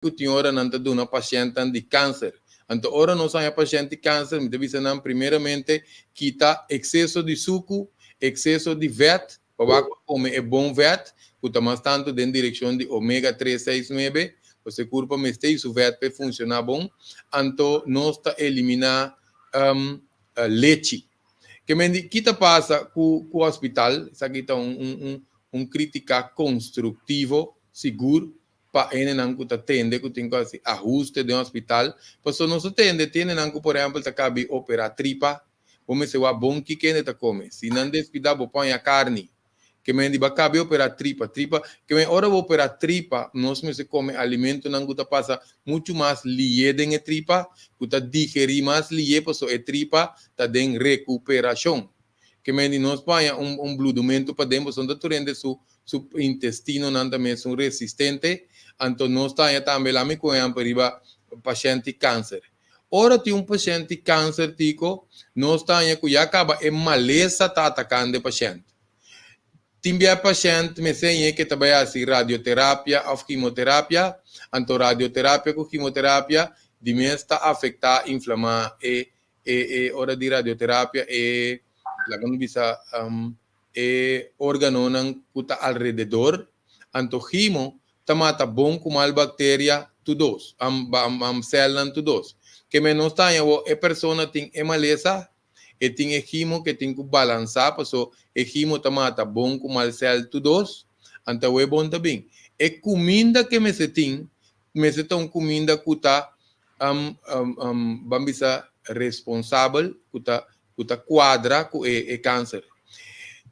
que tinha hora não do na paciente de câncer. Então, ora nós a paciente de câncer, me deve não primeiramente quita excesso de suco, excesso de vet, para comer é bom vet, que mais tanto em direção de ômega 3, 6, 9, você corpo me está isso vet para funcionar bom, então nós está eliminar leite. Que me quita passa com o hospital, isso aqui está crítica construtivo, seguro, para ele não que atende, que tem que ajuste de um hospital, pois não se atende, tem não que por exemplo tá cabe operar tripa, como se o bom que quem tá come, se não despida vou põe a carne, que me diba cabe operar tripa, que me hora vou operar tripa, nós me se come alimento não que tá passa muito mais liede em tripa, que tá digerir mais liede, pois a tripa tá em recuperação, que me nós põe bludumento para dentro, onde tu rende su intestino não também são resistente, então nós também lá me conhecemos para paciente câncer. Ora tem paciente câncer tico, nós temos que já acaba é maleza tá atacando o paciente. Tem paciente me sei que trabalha assim radioterapia ou quimioterapia, então radioterapia com quimioterapia de mês está afetar inflamar hora de radioterapia lá quando bisa órgano que está alrededor, então quimio mata bom com mal bactéria todos, célula todos. Que menos está a pessoa tem maleza e tem quimio que tem que balançar, porque o quimio mata bom com mal célula todos, então é bom também. E comida que me se tem comida que está vamos responsável, que está quadra com o câncer.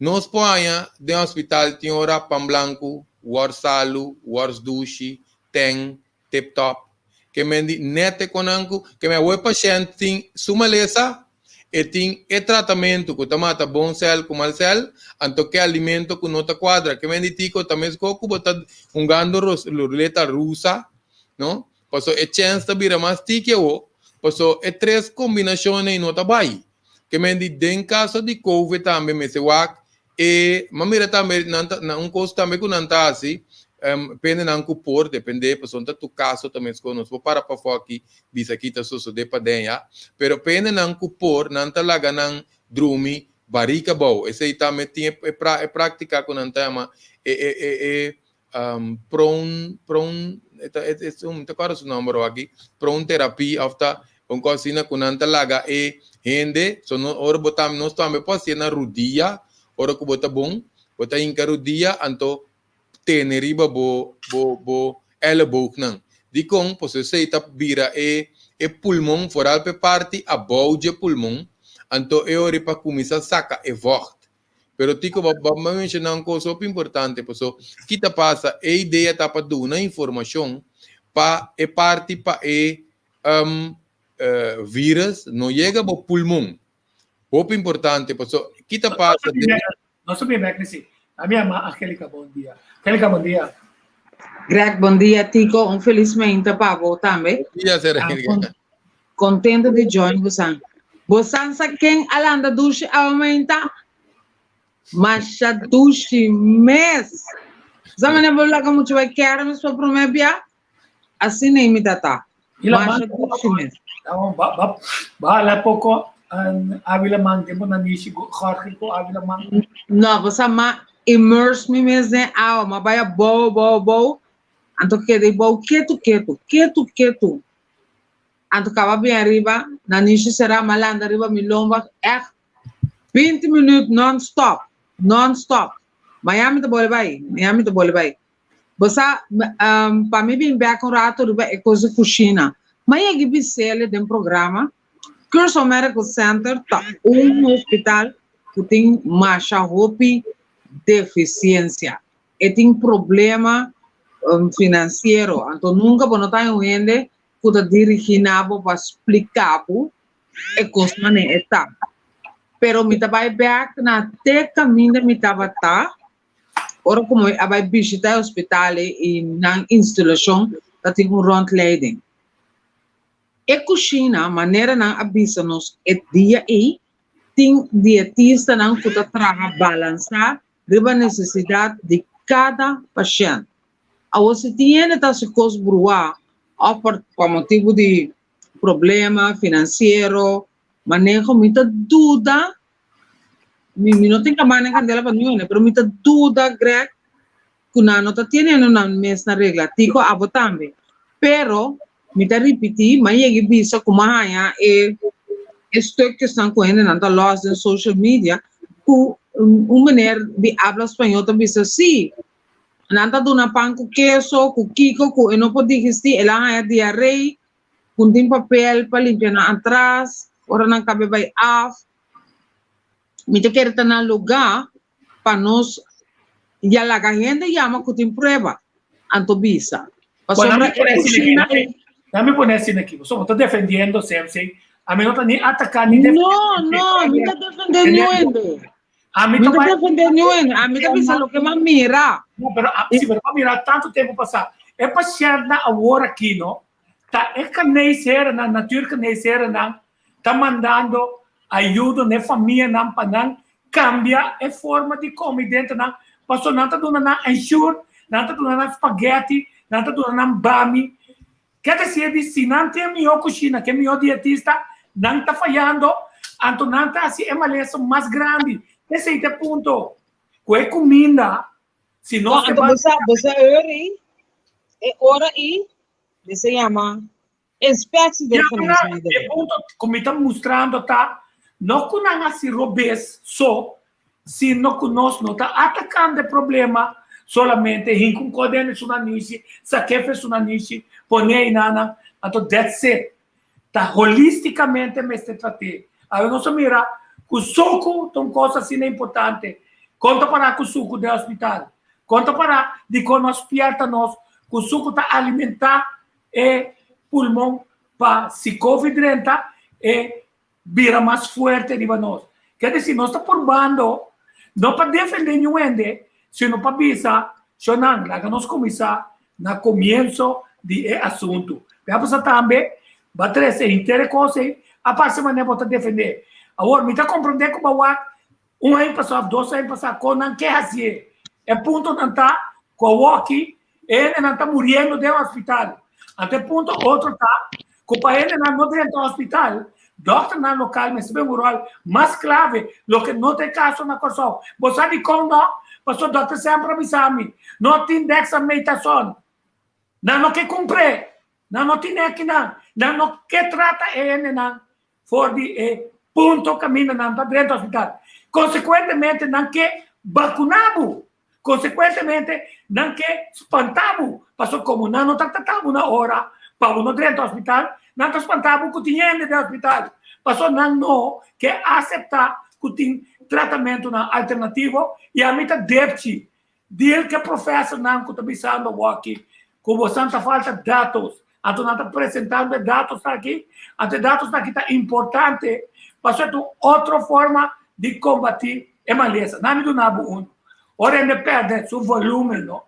Nós põe de hospital tem hora pão branco, war salu, war dushi, tem tip top. Que me di nete conanco, que me o paciente tem sumalesa e tem tratamento que mata bom cel com mal cel, anto que alimento que nota quadra, que me di tico também com bota gando ruleta russa, não? Passo e chance de vir mais tique o, passo e três combinações nota bai. Que me di den caso de COVID também me se wak e mamira também não custo também com nanta assim pende não por depende pessoa tu caso também se conosco para fora aqui bisa aqui tá só de padenha pero pende não por nanta laga não drumi barrica bom esse aí também tinha prática com nanta ma pron te acordas o nome aqui pron terapia afta cocina com nanta laga rende so no ora botam nós também pode ser na rodilha ora que bota bom, bota em carudia, então teneriba bo elbow não. De com, você está vira pulmão foral pe parte a de pulmão, então é hora para começar a sacar vocht. Pero tico vamos mencionar uma coisa super importante, porque que tá passa a ideia tá para dar uma informação para parte para vírus não chega ao pulmão. Muito importante, porque kita passa não soube bem nesse. A minha Angélica, bom dia. Angélica, bom dia. Greg, bom dia, Tico. Infelizmente, Pablo também. Bom dia, Angélica. Contente de join você. Você sabe quem alanda duche aumenta? Mas a duche mês. Zamane bola como tu vai querer mas para prometer assim nem me dá. Mas a duche mês. Bala pouco Avila mang tempo nanisi ko Jorge ko Avila mang não você ma immerse me mesmo ao ma vai bo anto que de bo quieto anto acaba bem arriba nanisi será malanda arriba milomba 20 minutos non-stop Miami to bole vai você para mim bem back um rato riba é coisa cozinha mas é que bisele de programa Curso Medical Center tá hospital que tem marcha roupa deficiência e tem problema financeiro então nunca vou notar onde que tá dirigindo para explicar e coisa não é tá pero me tá vai back na te caminho me tava tá ora como vai visitar o hospital e na instalação tá tem rondleiding E cozinha, maneira não avisa nos dia e tem dietista não que trabalha balançar a necessidade de cada paciente. A você tem essa coisa brua, ou por motivo de problema financeiro, manejo muita dúvida, me não tem que manejar candela para mim, mas muita dúvida, Greg, que não está tendo uma mesma regra, tico a também. Pero, me está repetindo, mas eu vi como há stuk que estão correndo na loja em social media, que maneira de habla espanhol também assim. Nanta dona pan com queso, com kiko, com não pode digestir, ela é diarreia, com tem papel para limpar na atrás, ora não cabe vai af. Me te quer estar na lugar para nós, já lá a gente chama que tem prova, antobisa. Dame por assim aqui, você está defendendo sempre, a mim não está nem atacando nem defendendo. Não, me está defendendo ninguém. A mim está defendendo ninguém, a mim está pensando o que mais mira. Não, pero se você mirar tanto tempo passar, é para chegar na agora aqui, não? Tá é caneiceira na natura caneiceira não, tá mandando ajuda na família não para não cambiar a forma de comer dentro não, passou não tá dando na ensure, não tá dando na spaghetti, não tá dando na bami. Quer dizer, se não tem minha cozinha, que meu dietista não está falhando, então não está assim é uma lesão mais grande. Esse é o ponto. Com a comida, se nós você ora aí, se chama espécie de diferença. O ponto como estamos mostrando tá, não que não assim robês só, se não que nós não está atacando o problema solamente em com codene sunanishi, saquefe sunanishi, ponei nana, então that's it. Tá holisticamente me se trate. Aí nós mira o suco, tem coisa assim importante. Conta para o suco do hospital. Conta para de que nós pierta nós, o suco tá alimentar e pulmão para se COVID-30 e vira mais forte de nós. Quer dizer, nós está formando não para defender nenhum sino para avisar, Shonan, lá que nós começar no começo do assunto. Vamos também, bater esse interesse, a parte maneira para defender. Agora, me está compreendendo que o ano passado, 2 anos passados, com não quer fazer. É ponto não está, com o aqui, ele não está morrendo dentro do hospital. Até ponto outro está, com o ele não dentro do hospital, doctor não local, mas bem o rol mais clave, lo que não tem caso na coisa. Você sabe como não? Pastor doctor sempre avisami, não tem dexametação, não quer cumprir, não tem aqui não quer tratar ele não, for de ponto caminho não para dentro do hospital. Consequentemente, não quer vacunado. Consequentemente, não quer espantado. Pastor, como não está tratando na hora, para o dentro do hospital, não está espantado com o dinheiro do hospital. Pastor, não quer aceitar que tem tratamento alternativo e a mim deve dizer que o professor não está pensando aqui, como santa falta de dados, então não está apresentando dados aqui, então dados aqui está importante, para outra forma de combater a maleza. Não me do nabo ora ele perde seu volume, não?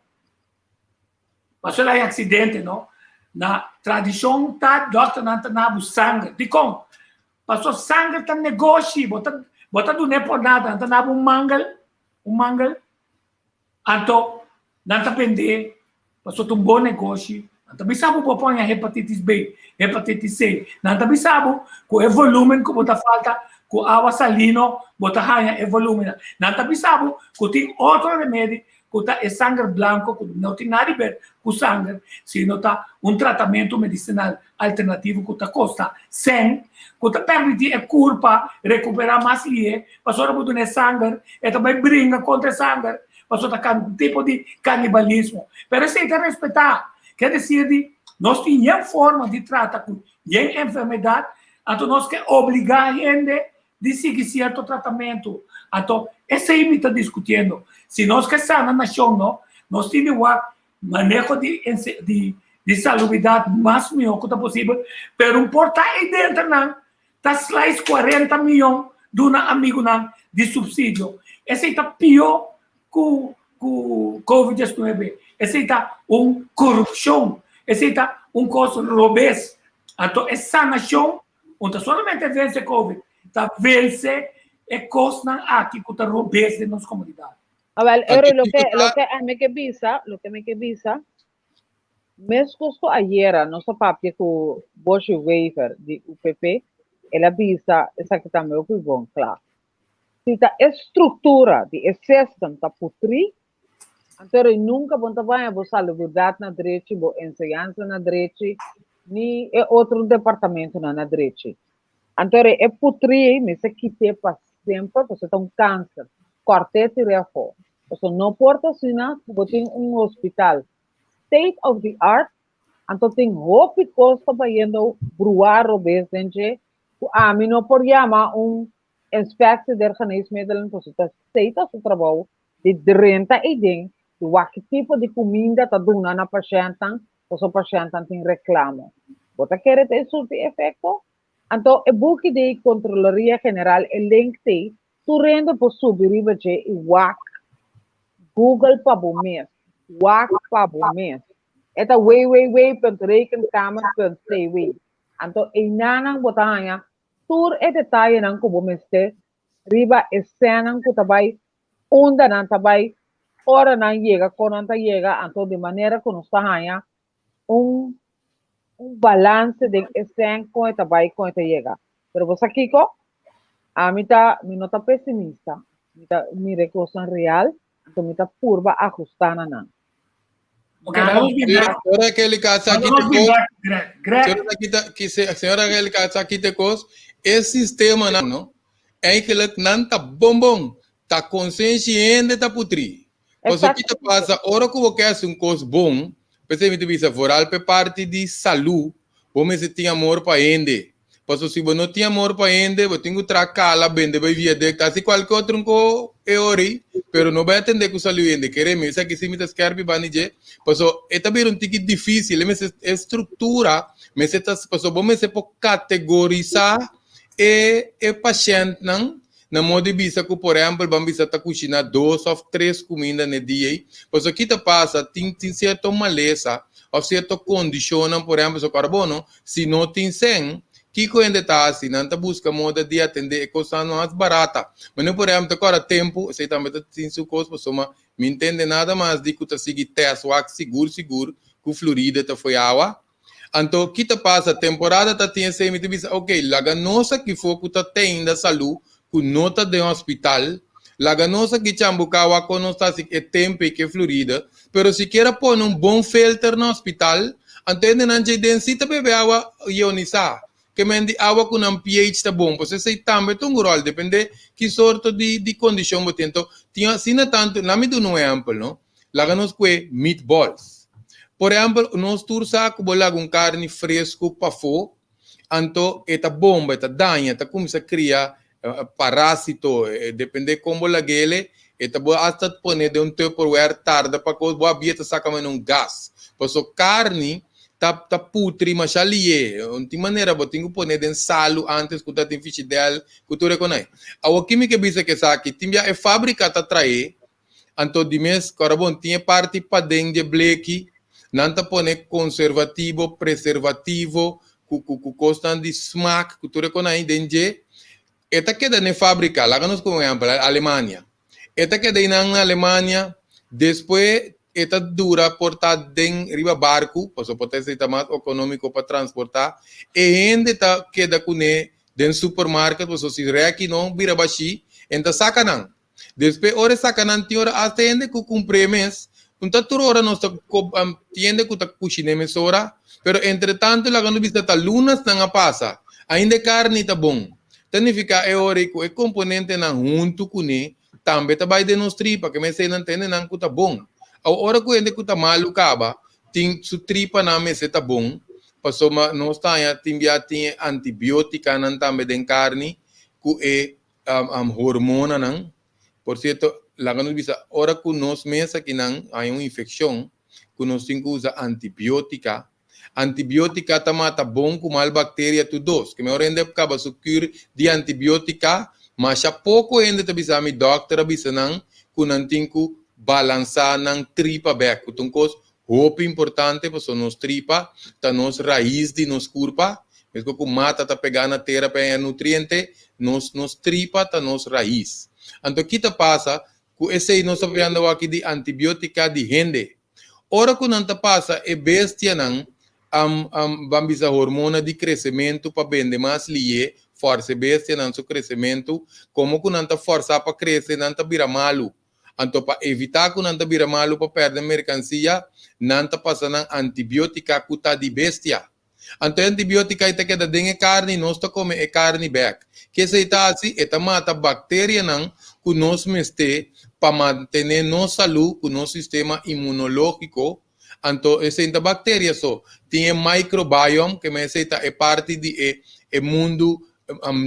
Passou lá em acidente, não? Na tradição tá doctor não tá nabo sangue, de como? Passou sangue tá negócio, bota do nem por nada, não nabo um mangal, então não tá vender, passou um bom negócio. Não bisabo po a hepatitis B, hepatitis C. Não bisabo com o volume que bota falta, com água salino, bota hanha o volume. Não bisabo que tem outro remédio, que tá sangue branco, que não tem nada a ver com sangue, sino tá tratamento medicinal alternativo que tá custa 100, que tá permite a curva recuperar mais lie, passou a botar sangue, e também brinca contra sangue, passou a um tipo de canibalismo. Pero isso tem que respeitar. Quer dizer, nós tínhamos forma de tratar com a enfermidade, então nós que obrigar a gente de seguir certo tratamento. Então, esse aí me está discutindo. Se nós que estamos na nação, nós temos o manejo de salubridade mais melhor que possível, mas não importa aí dentro, não. Está slice 40 milhões de um amigo de subsídio. Esse está pior que o Covid-19. Esse está corrupção, esse está coisa robês. Então, essa nação, onde somente vence a Covid, está vence a coisa aqui que está robês de nossa comunidade. Well, lo que me que visa, Mesmo custo ayer, nosso papel com o Bosch Waiver de UPP, ela avisa essa que também é bom, claro. Se a estrutura de system está putri, então nunca vão trabalhar a salubridade na direita, a ensinança na direita, nem é outro departamento na direita. Então é putri, mas é que tem para sempre, você tem um câncer, cortete e refo. Você não pode assinar, porque tem hospital state of the art, então tem roupa que custa para indo bruar o bezente, a mim não por chamar inspectie der geneesmiddelen, então state of the trabalho de 30 e de que tipo de comida está dando na paciente, então o paciente tem reclamo. Você quer ter esse efeito? Então, o book de Controlaria General é link te, tu rende por subir e WAC, Google para o mês. WAC para o mês. Esta www.rekenkamer.tv. Então, em nanang botanya, tur e detalhe nang kubo meste, riba escena que tabai, onda nang tabai, hora nang llega, quando llega, então de maneira que nos tahanha, balance de escena com a tabai, com a llega. Pero você aqui, a mim não tá pessimista, mi recurso real, então mi tá curva ajustada nang. Okay, vamos be back. Senhora Kelly Katsakite Vamos be back, Greg. Senhora Kelly Katsakite Kos, esse sistema não é que ele não tá bom, tá consciente da putri. Porque o que te passa, hora que você quer um coisa bom, você me diz, foral para parte de saúde, você tem amor para ende. Porque se você não tem amor para ende, você tem que tracar lá bem, vai via de que assim qualquer outro co é ori, pero não vai atender com saúde ende. Queremos isso aqui se me descreve banije. Porque é também um tique difícil, mas é estrutura, mas é você pode categorizar e paciente não. Na modo de vista que, por exemplo, vamos bisa cozinhar 2 ou 3 comidas no dia, pois o que te passa, tem certa maleza, ou certa condição, por exemplo, o carbono, se não tem 100, que ainda está assim, não está busca modo de atender coisa mais barata. Mas não, por exemplo, agora tempo, você também tem sua coisa, mas não me entende nada mais de que você seguir teste, seguro, que Florida tá foi água. Então, o que te passa, temporada tá tem esse, me diz, ok, lá nossa que for que tá tem da saúde, com nota de hospital, la ganosa que chambucawa con nossa é tempo que Florida, pero se quer pôr bom filtro no hospital, antende não tem densita bebe água ionizar, que mende água com pH tá bom, você sei também tem rol, depende que sorte de condição você tem. Então, tinha assim tanto, na me do um exemplo, não? La ganos que meatballs. Por exemplo, nós tursa com bola com carne fresco para fo, então eta bomba, eta danha, eta começa a criar parásito, depende como la gele, eta boa hasta poner de Tupperware tarda para que boa bieta saca mais gás. Pois o carne tá putri, mas ali de maneira boa tem que poner de salo antes que tu tem ficha dela, que tu reconhece. A química bisa que saque, tinha é fábrica tá trair, então de mês, carbono tinha parte para dentro de bleque, não tá poner conservativo, preservativo, com constante de smack, que tu reconhece dentro. Esta queda na fábrica, lá nos como exemplo, Alemanha. Esta queda na Alemanha, depois esta dura portar em riba barco, para poder ser mais econômico para transportar, e ainda está queda com ne den supermercado, para se reaqui não vira baixi, então saca não. Depois hora saca não tem hora até ainda que cumpre mês, então toda hora nós tiende que tá cozinha mês hora, pero entretanto lá quando vista tá lunas não passa, ainda carne tá bom. Significa que o componente na junto com ele também tá vai demonstrar para que me sei não entende não que tá bom. A hora que ele que tá malu caba, tem su tripa na mesa tá bom. Passou nós tá tem antibiótica não também den carne que é hormona não. Por certo, lá quando bisa hora que nós mesa que não há uma infecção, que nós tem que usar antibiótica. Antibiótica tá mata bom com mal bactéria todos. Que me orende acaba sucur de antibiótica, mas a pouco ainda te bisa mi doctor bisa não, que não tem que balançar não tripa back. Então coisa roupa importante para nos tripa, tá nos raiz de nos curva, mesmo que mata tá pegar na terra para nutriente, nos tripa tá nos raiz. Então que te passa, que esse nós estamos falando aqui de antibiótica de gente. Ora que não passa, é bestia não, vamos a hormona de crescimento para vender mais lie, força bestia não seu crescimento, como que não força para crescer, não vira malo. Então, para evitar que não vira malo para perder mercancia, não passa na antibiótica que está de bestia. Então, antibiótica ita que dá carne, nós está come carne back. Que se está assim, ita mata bactéria não, que nós meste para manter nossa saúde, o nosso sistema imunológico. Então, essa bactéria só tem microbiome, que é parte do mundo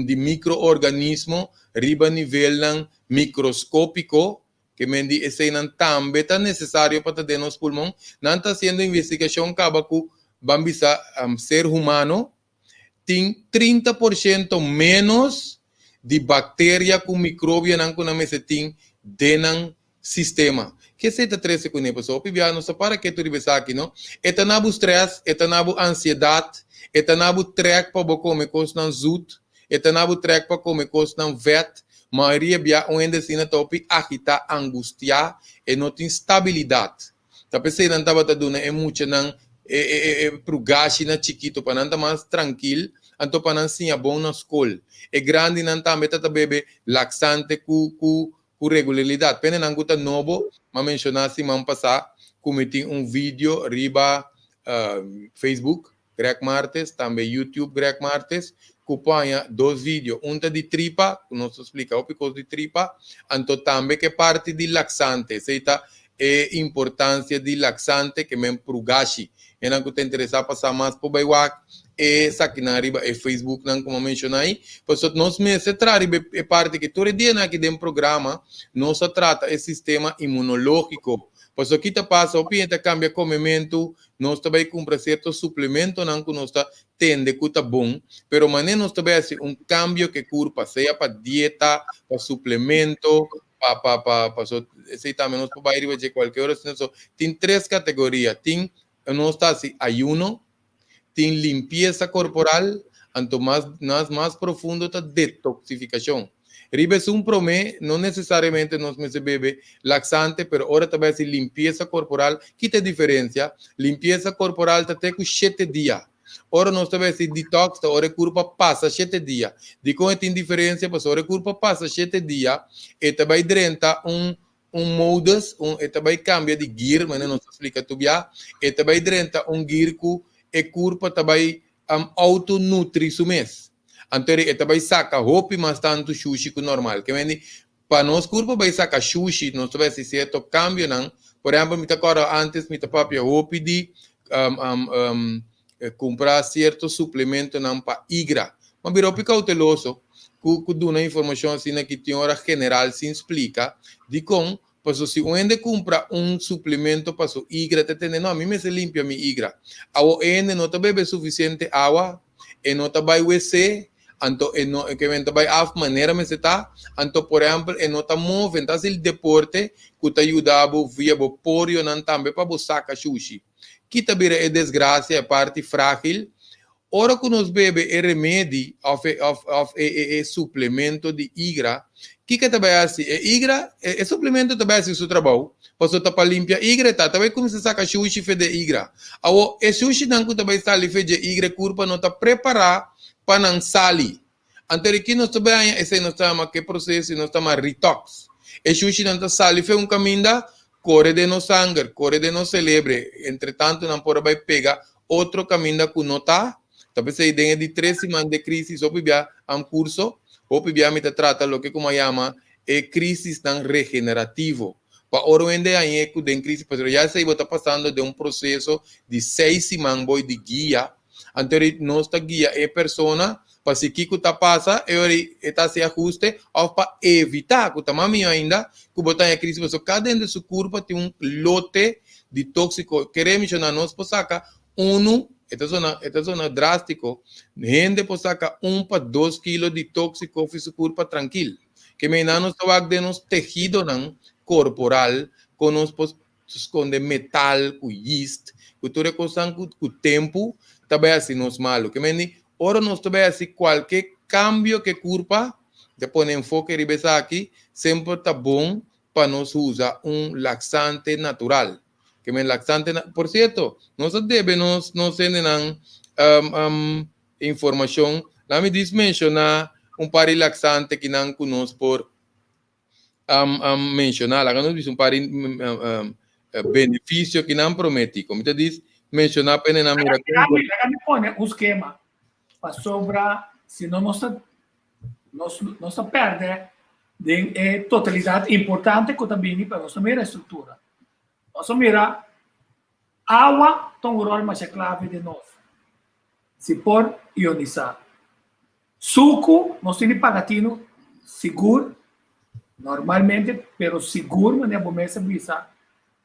de microorganismo, riba nível microscópico, que esse não também é necessário para ter nos pulmões. Não está sendo investigação que vamos ser humano tem 30% menos de bactéria com micróbio não com a tem dentro sistema. Que se te trece com ele, pessoal, não sei para que tu ribes aqui, não? Eta nabu stress, eta nabu ansiedade, eta nabu trek para comer coisas não zut, eta nabu trek para comer coisas não vet, maioria bia onde se na topi agita, angustia e não tem estabilidade. Tá pensando não tava dando é muito não pro gashi na chiquito para não mais tranquilo, então para não ser bom na escola. É grande não tá meta bebê laxante com regularidade. Pena não gusta novo, mas mencionar se man passar cometi vídeo riba Facebook Greg Martes, também YouTube Greg Martes, acompanha 2 vídeos, de tripa, que nós explica o pico de tripa, então também que parte de laxante, seita é importância de laxante que men pro gashi. E não que te interessar passar mais por baiwak, essa aqui na riba é Facebook, não como mencionei, pois nós meses trari é parte que todo dia aqui dentro do programa, nós trata esse sistema imunológico. Pois aqui te passa, o piente cambia comimento, nós também compra certo suplemento, não que nós tende que tá bom, pero mané nós também assim cambio que curpa, seja para dieta, para suplemento, para esse também nós para ir de qualquer hora, tem 3 categorias, tem nós está assim ayuno, tem limpeza corporal, então mais profundo está detoxificação. Ribes promé, não necessariamente nós me bebe laxante, pero ora também assim limpeza corporal, que tem diferença? Limpeza corporal está até com 7 dias. Ora nós também assim detox, ora curva passa 7 dias. De como tem diferença, mas ora curva passa 7 dias, e também drenta modus, e também cambia de gear, mas não se explica tudo já, e também drenta gear que curva também autonutri mês. Então, ele vai sacar roupa mais tanto sushi que normal. Que vem para nós, curva vai sacar sushi, nós vai se certo câmbio, não. Por exemplo, me agora antes me papai roupa de comprar certo suplemento não para igra. Mas virou cauteloso, que dá uma informação assim que tem hora general se explica de como, porque se onde compra suplemento para sua igra, te tem não, a mim me se limpia minha igra. A ON não tá bebe suficiente água, e não tá vai WC. Então, que vem também a maneira me está, então, por exemplo, não está movendo, então, o deporte que te ajuda via o pório, não também para buscar sushi. Que também é desgraça, é parte frágil. Ora que nós bebe é remédio, é suplemento de igra, que também é assim, igra, é suplemento também assim, seu trabalho. Você está para limpar igra, tá? Também como se saca sushi de igra. O sushi não também está ali de igra, curva não está preparado para não sair. Então, aqui nós também, esse não chama que processo, nós chama detox. E sushi não está sali, foi caminho da corre de no sangue, corre de no celebre. Entretanto, não pode pegar outro caminho que não está. Talvez se ideia de 3 semanas de crise, só pibia curso, ou pibia me trata o que como chama crise não regenerativo. Para orientar aí que tem crise, porque já se está passando de processo de 6 semanas de guia. Então, nossa guia é persona, para se que está passa, está se ajuste, ou para evitar que está mais ainda, que botar em crise, porque cada dentro de sua curva tem lote de tóxico. Queremos mencionar, nós por sacar esta zona drástico, gente por sacar 1 para 2 kilos de tóxico, fiz sua curva tranquilo. Que me não está de nos tejido corporal, com nos esconde metal, com yeast, que tu recosan com o tempo, também assim nos malo. Que me ora nós também assim qualquer cambio que curva, de pôr enfoque ribesa aqui, sempre está bom para nós usar laxante natural. que me laxante, por cierto, nós devemos nos senden informação, lá me diz mencionar par de laxante que não conosco por mencionar, lá nos diz par de benefício que não promete, como te diz, mencionar pena na mira. Me põe um esquema para sobrar, senão nós perde de totalidade importante que também para nós mira estrutura. Nós mira água tem um rol mais clave de nós. Se por ionizar. Suco, nós temos pagatino seguro, normalmente, pero seguro, mas não é bom visa.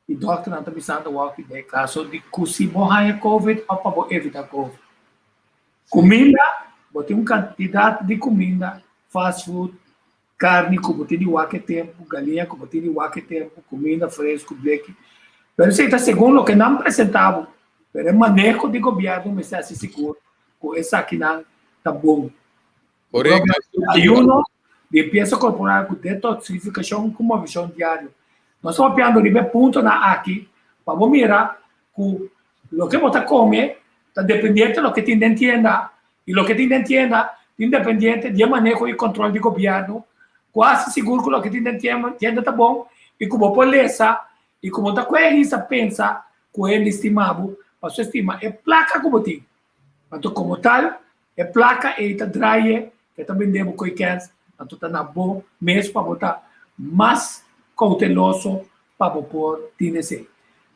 E o doutor não está avisando o que é caso de que se morrer COVID ou para evitar COVID. Comida, botem uma quantidade de comida, fast food, carne, que botem de qualquer tempo, galinha, que botem de qualquer tempo, comida fresca, black. Mas isso está segundo o que não apresentava. Mas o manejo de governo me está seguro que essa aqui não está bom. Correto. Ayuno, limpeza corporal, com detoxificação, com uma visão diária. Nós estamos vendo de ponto na aqui, para mirar que o que você come está dependente do que tem dentro da tienda, e o que tem dentro da tienda independente de manejo e controle do governo, quase seguro que o que tem dentro da tienda está bom, e como polícia, e como está coerência, pensa que ele estimado, a sua estima é placa como tem. Então, como tal, é placa e está dry, que também deve coiquer, então está na bom mesmo para botar mais cauteloso para pôr TNC.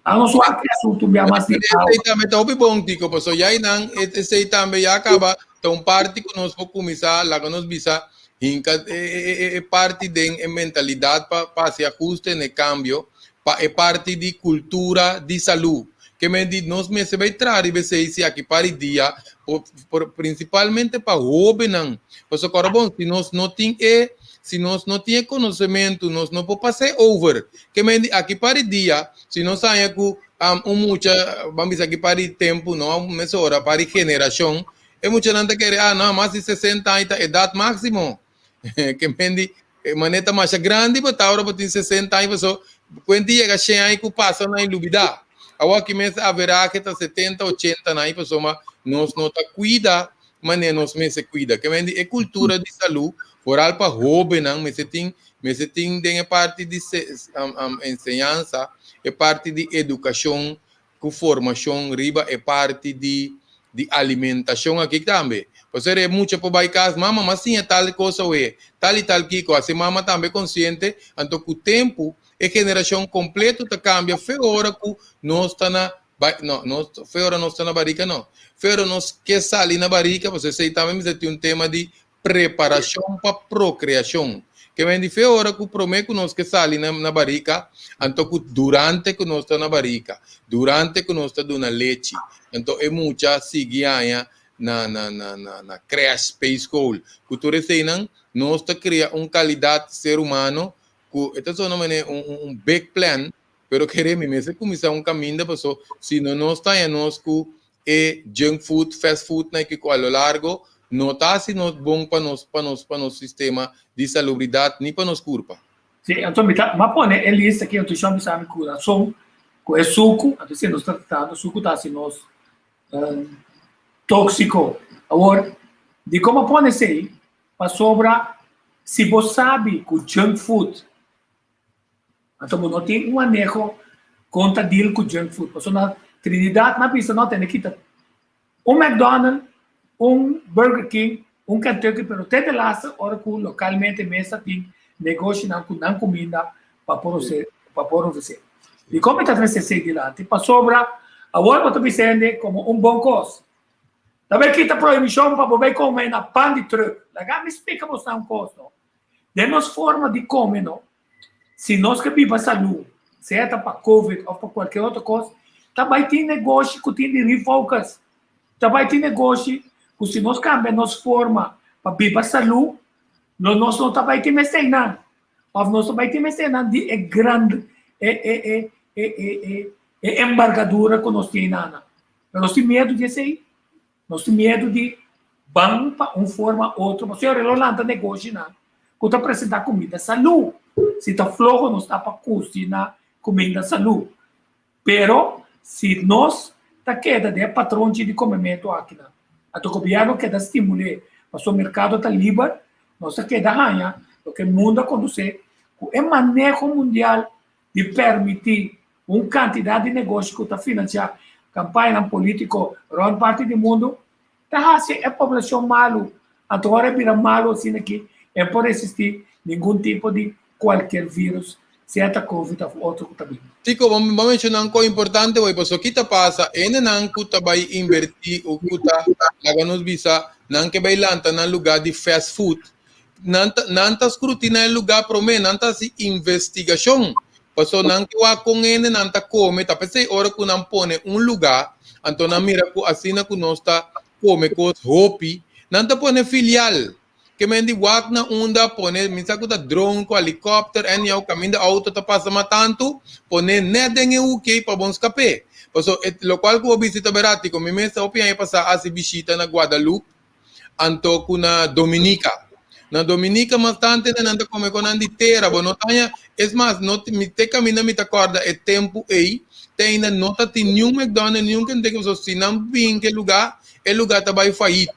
A nosso assunto é mais de também está bom, Tico, porque já não, esse também já acaba, então parte que nós vamos começar, lá que nós visa, é parte de mentalidade para se ajuste no câmbio, é parte de cultura de saúde, que me diz, nós me se vai trazer e se aqui para o dia, principalmente para jovens, porque agora bom, se nós não temos se nós não temos conhecimento, nós não podemos passar over. Que aqui para o dia, se nós saímos com vamos dizer aqui para o tempo, não, uma hora para a geração, é muita gente que não, mais de 60 anos é a idade máxima. Que de maneira mais grande, mas agora tem 60 anos, quando chega a 100 anos, que passa na ilubida. Agora que haverá que está 70, 80 anos, nós não está cuida, mas nós não se cuida. Que é cultura de saúde. Por algo para jovem, me tem parte de ensinança, é parte de educação, com formação, riba é parte de alimentação aqui também. Você é muito para vai casa, mama, mas sim é tal coisa é, tal e tal que coisa, mama também consciente, então com o tempo, a geração completa tá cambia, foi hora que nós está na foi hora nós está na barriga não, foi hora nós que sair na barriga, você sei também, mas tem um tema de preparação para procriação. Que vem de hora que o prometo nós que sair na barriga, então durante que nós está na barriga, durante que nós está dando leite, então é muita seguia na Crash Space School. Que tu recém nós está criando uma qualidade de ser humano, que então só não é um big plan, pero queremos mesmo começar um caminho para só, se não está nós que junk food, fast food, né, que ao largo não está assim bom para nosso sistema de salubridade, nem para nossa curva. Sim, então, mas põe a lista aqui, eu estou chamando de coração, com o suco, então, se nós tratando, o suco está assim, tóxico. Agora, de como põe isso aí, para sobrar, se você sabe que o junk food, então, não tem um manejo contra deal com o junk food. Porque na Trinidade, na pista, não tem que quitar McDonald's, Burger King, Kentucky, pero até de lá, hora que localmente mesmo tem negócio não comida para oferecer. E como está trazendo de lá? Para sobra, agora você dizendo como bom coisa. Também quita proibição para poder comer na pan de truck. Lá me explica você um custo. Demos forma de comer, não? Se nós que vivemos saúde, seja para COVID ou para qualquer outra coisa, também tem negócio que tem de refocus. Também tem negócio que se nós cambiamos nossa forma para viver saúde, nós não também temos nada. Nós também temos nada de grande embargadura que nós temos. Nós temos medo de ser, nós temos medo de vamos para uma forma ou outra. Você olha lá no negócio, que está apresentando comida saúde. Se está flojo, não está para cozinhar comida saúde. Pero, se nós tá queda de patrão de comimento aqui, o governo queda estimular, mas o mercado tá livre, nós tá queda ganha, porque o mundo conduzir, o manejo mundial de permitir uma quantidade de negócio que está financiando campanha política em parte do mundo, tá assim, a população malo, agora vira malo assim aqui, é por existir nenhum tipo de qualquer vírus, certa Covid ou outro também. Tico, vamos mencionar uma coisa importante, hoje, porque o que está passa, não que vai invertir o que está nos visa, não que vai lançar no lugar de fast food, não está escrutinar o lugar para mim, não está investigação. Paso nang kiwa kung ene nanta come, tapos ay ora ko nang pone un lugar, anto na mira ko asina ko nosta come ko hopi, nanta pone filial. Que mendi wak na unda pone, minsan ko ta drone ko, helicopter, and yaw kaminda auto ta pasa matanto, pone nedeng UK pa bons kape. Paso lo qual ko visita berati ko, mi mesa opi ay pasa asi bisita na Guadalupe, anto ko na Dominica. Na Dominica bastante na nanda come con andi terra, no tanya, es más, no mi te camina mi te acorda e tempo ei, te ainda nota ti nenhum McDonald's, nenhum que tem so sinam bem que lugar, e lugar tá vai faít.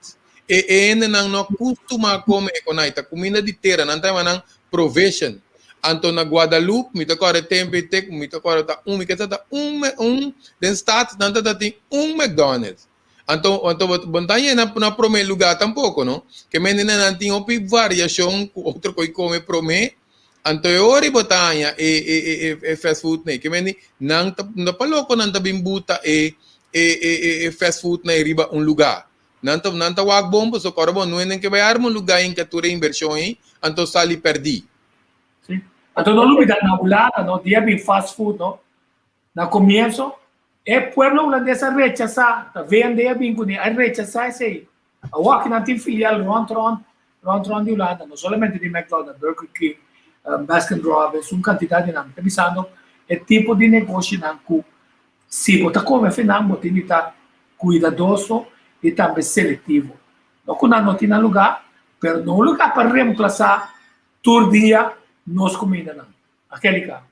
E ainda não costuma comer com aita comida de terra, não tem manang provision. Anto na Guadalupe, mi te acorda tempo e te, mi te acorda mi que tá den staat nanda tá tem McDonald's. Então, bantanya na prome lugar tampouco, não? Que menina não tinha variação, outro coi come prome. Então, ori botanya e fast food né? Que menina não paloko não tabim buta e fast food na riba lugar. Não tá wag bombo so corbo não é nem que vai armar lugar em que tu inversão aí, então sali perdi. Sim. Então não olvidar na ulada, não dia bem fast food, não? Na começo el pueblo holandés rechaza, vende a vincunir, a rechazar ese ahí. Ahora que no tiene filial Rontron de Holanda, no solamente de McDonald's, Burger King, Baskin Robbins, una cantidad de nombres. Pensando el tipo de negocio que si vos come final, vos tiene que estar cuidadoso y también selectivo. No que no tiene lugar, pero no un lugar para reemplazar todo el día nos comida. Aquele cara.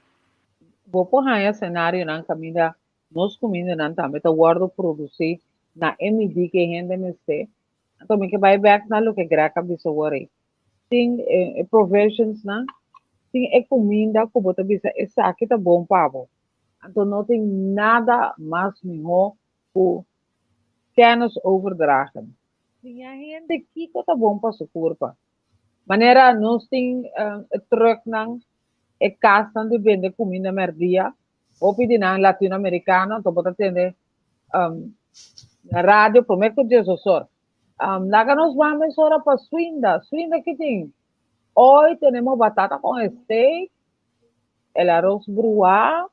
Vou pôr aí cenário na comida. Nós comida não também tá guardo produzir na MD que rende neste então me que vai back na lo que graca bisa worry tem provisions na tem comida que bota bisa essa aqui tá bom pavo então não tem nada mais melhor o kennis overdragen tem a gente que tá bom para sua corpo maneira nós tem truck na casa de vender comida merdia Opi di na latino-americano, to bota atender na rádio, prometo que Jesus sor. Naga nos vamos ahora para Swinda que tem. Hoy tenemos batata con steak, el arroz bruá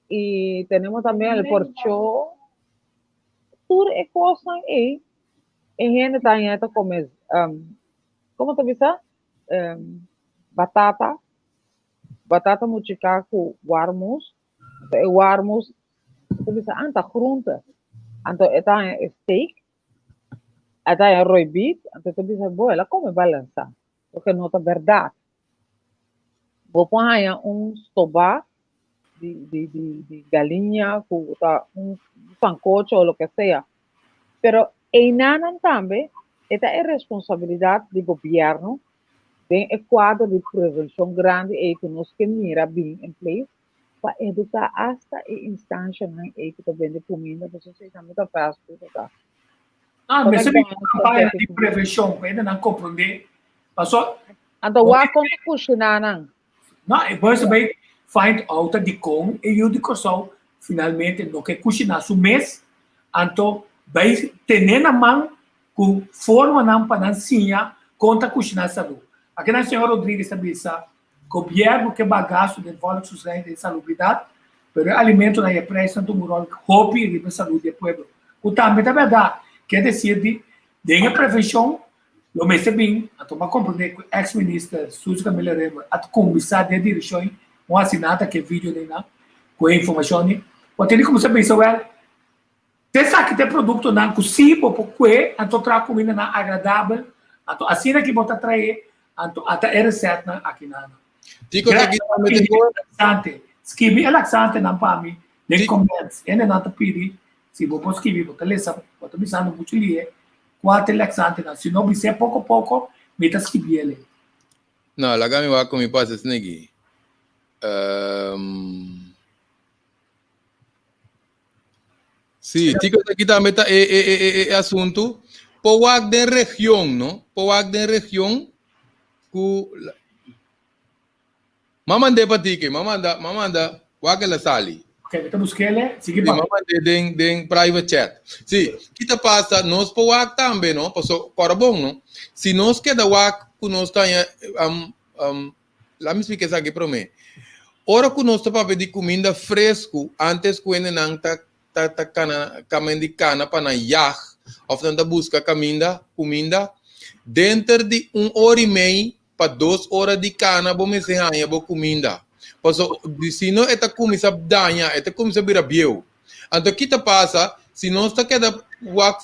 y tenemos también el porcho. Tur e cosa e gente también esto come, ¿cómo te dice? Batata muchicaco warmus. Warmus, itu bisa anta groente, anto eta steak, eta roy beef, anto itu bisa boa, ela come balança, porque não tá verdade. Vou pôr aí stobá de galinha, sancocho ou o que seja. Pero em nada também, esta é responsabilidade do governo, tem um quadro de prevenção grande e que nós que mira bem em place. Para educar hasta a instância que está vendo comida, você também está fácil. Mas você campanha de prevenção, ainda não compreender. Passou. Então, o que cozinhar não? Não, você vai find out de como e eu digo só, finalmente, no que cozinhar su mês, então vai ter na mão com forma não para ensinar conta cozinhar saúde. Aqui na senhora Rodrigues também sabe. Governo que bagaço devolve seus ganhos de salubridade, mas o alimento na empresa não murou roupa e a saúde do povo. O também é verdade, quer dizer de prevenção, o mês bem, a tomar compreender com o ex-ministro Suzy Camila Rema, a começar de direção, uma assinata que é vídeo dele, com a informação, o tem como saber isso, tem sabe que tem produto não possível porque a toda comida não agradável, a assina que bota trazer, até receita aqui na Tico, laxante. Skibi laxante não para mim. Nem comments. Ene nata piri, se vou escrever, vou lesa, vou pensando muito ali, 4 lexantes, se não você pouco a pouco, me tá escrever ele. Não, lá me vai comer passa esse negócio. Sim, tico aqui também tá assunto. Powag de região, não? Powag de região, ku mamande patike, mamanda, wagela sali. Ok, então busquei ele, sigue Sim, mamande den private chat. Sim, kita passa nós powag também, não? Passou corabong, não? Se nós queda wag ku nós tanya lá me explica isso aqui para mim. Ora que nós estamos pedindo comida fresco antes que ele não tá cana para na yah, ou não busca comida dentro de 1 hora e meia para 2 horas de cana, vamos dizer aí a comida. Porque se não é começa a danhar, é começa a virar biel. Então o que passa? Se nós está queda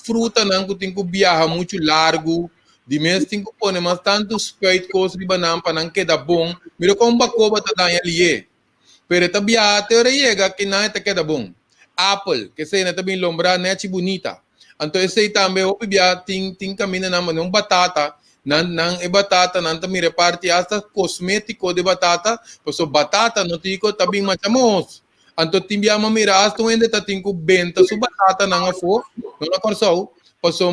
fruta não que tem que viajar muito largo, de mês tem que pôr mas tanto speito coisa de banana para não queda bom, mira como bacoba tá danhar ali. Pero esta viaja teoria que não está queda bom. Apple, que sei na também lombra net bonita. Então esse também o viaja tem caminho na mão batata, não é batata, não também reparte hasta cosmético de batata, porque batata não tico também machamos. Então tem viaja mira hasta onde tá tem que benta su batata não a for, não a corso, porque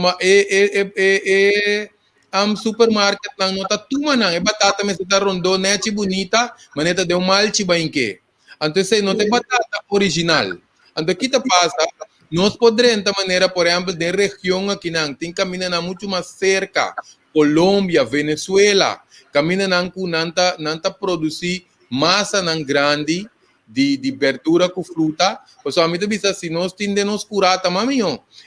supermarket não tá tuma não, é batata mas tá rondo net bonita, maneta de malchi bainque. Então, não tem batata original. Então, o que passa? Nós podemos, de maneira, por exemplo, de região aqui, tem caminho muito mais cerca. Colômbia, Venezuela, caminho não produzir massa grande de verdura com fruta. Por isso, a mim, se nós temos curar, também,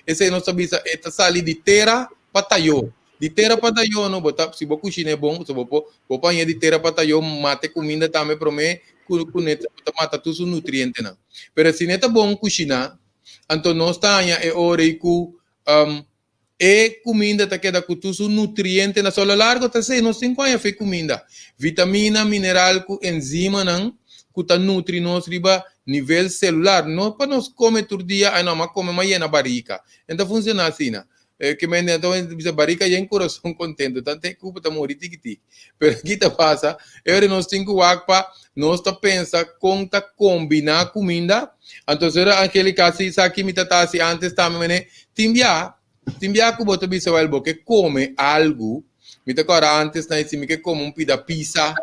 esse nós sabemos, é sair de terra para taio. De terra para taio, não, se você cozinhar é bom, se você põe de terra para taio, mate comida também para mim, mata todos os nutrientes, não. Mas se não é bom cozinhar, então nós temos a hora que comida tá queda com todos os nutrientes na sola largo, tá sei, nós temos que comida, vitamina, mineral, enzima, não, que tá nutri nós riba nível celular, não para nós comer todo dia, aí não, mas comer mais na barriga, então funciona assim, não. Que me então a barriga e em coração contento, tanto é que o tá morrer tiki. Pero aqui tá passa, eu nós temos que nós tá pensa com tá combinar comida, então era aquele caso isso aqui me tá assim antes também né, timbia que bota bisa o que come algo, me tá agora antes na esse me que come pida pizza,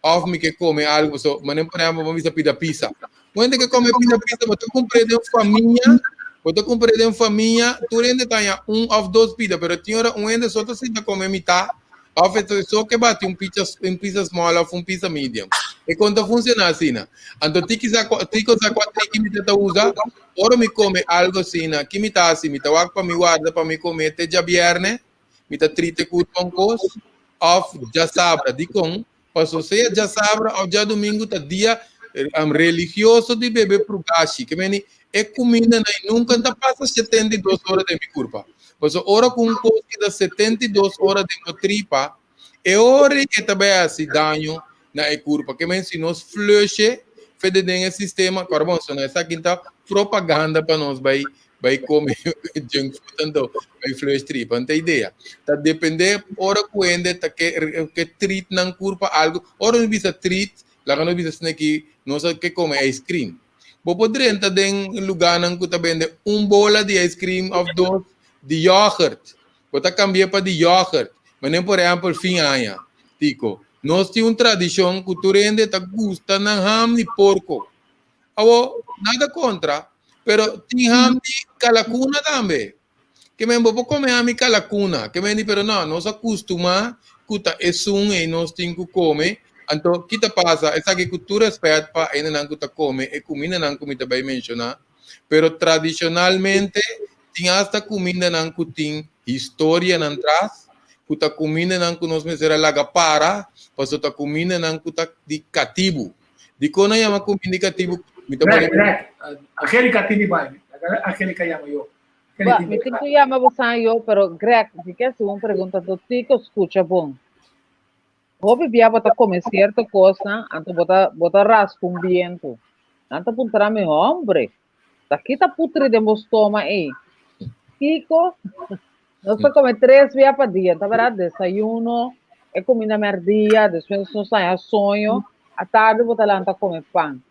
ou me que come algo, so, mas não podemos vamos pida pizza. Quando que come pida pizza, bota comprar de família. Quando eu comprei de uma família, tu ainda tem 1 ou 2 pizzas, mas tinha um ainda só se ainda come metade, ou só que bate pizza small ou pizza medium. E quando funciona assim, então tem que usar 4 que me tenta usar, ora me come algo assim, que me tá assim, me tá para me guarda para me comer até já viernes, me tá 30 com cos, ou já sabra, de com, passou se já sabra, ou já domingo tá dia religioso de beber pro gashi, que me é comida nunca passa 72 horas de minha curva. Pois hora com coisa que dá 72 horas de minha tripa, é hora que também assim danho na curva. Que men se nós fluxe, fede den sistema, carbon so essa quinta propaganda para nós vai comer junk food então vai fluxe tripa, não tem ideia. Tá depender hora que tá que treat na curva algo, hora não bisa treat, lá não bisa snake, nós que come ice cream. Poderia entrar em lugar que está vende bola de ice cream ou 2 de yogurt. Você cambia para de yogurt. Mas nem, por exemplo, fim aia. Tico, nós temos uma tradição que tu rende tá gusta na ham de porco. Nada contra. Pero tem ham de calacuna também. Que me vou comer ham de calacuna. Que me diz, pero não, nós acostumamos que tá e nós temos que comer. Então, o que passa? Essa agricultura respeita para ainda não que come, e comida não como também mencionar, pero tradicionalmente tem esta comida não que tem história não traz, que a comida não que nós mesmos laga para, mas a comida não que tá de cativo. De quando é uma comida de cativo, aquele cativo vai, aquele que chama eu. Me tenho que chamar você eu, pero Greg, se quer ser uma pergunta do tico, escuta bom. Hobby bia bota come cierta cosa, anto bota raspa un viento. Nanta puntará mi hombre. Taquita putri de mostoma aí. Kiko, nós para comer 3 vezes para dia, tá verdade? Desayuno, é comida merdia, depois nós saímos sonho, à tarde botar lá para comer pão.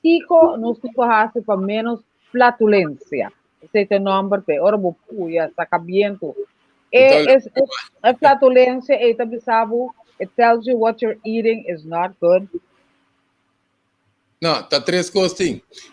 Kiko, nós temos que para menos flatulência. Esse é o nome, ora vou puia, sacabiento. É flatulência, é tabisabu, it tells you what you're eating is not good. Não, tá 3 coisas.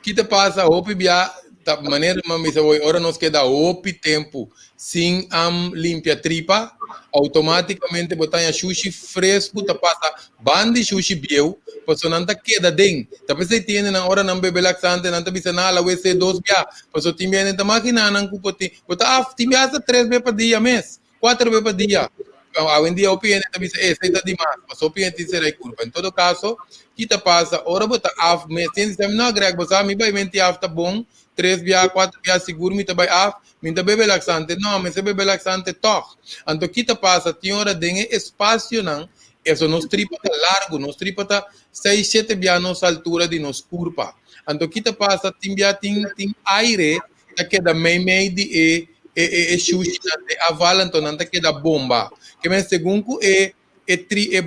Que te passa, hopi bia, tá maneira mamisa hoje, ora nos queda hopi tempo sem limpia tripa, automaticamente botar sushi fresco, tá passa bandi sushi bieu, passo não tá queda den. Tá pensei tiene na hora não bebe laxante, não tá bisa na la wc 2 bia, passo timbiane tá máquina não cupoti, botar timbiasa 3 vezes por dia mês, 4 vezes por dia. Hoje em dia o PN também é feita demais, mas o PN tem que ser curva. Em todo caso, que te passa, ora bota af, mas tem que ser não agrega, você me vai mentir af tá bom, 3 via, 4 via seguro, me tá vai af, me tá bebe laxante, não, mas se bebe laxante toc. Então que te passa, tem hora de espaço não, isso nos tripa tá largo, nos tripa tá 6, 7 via nossa altura de nos curva. Então que te passa, tem via tem aire, tá que da meio de sushi a valanto não tá que da bomba. Que me segundo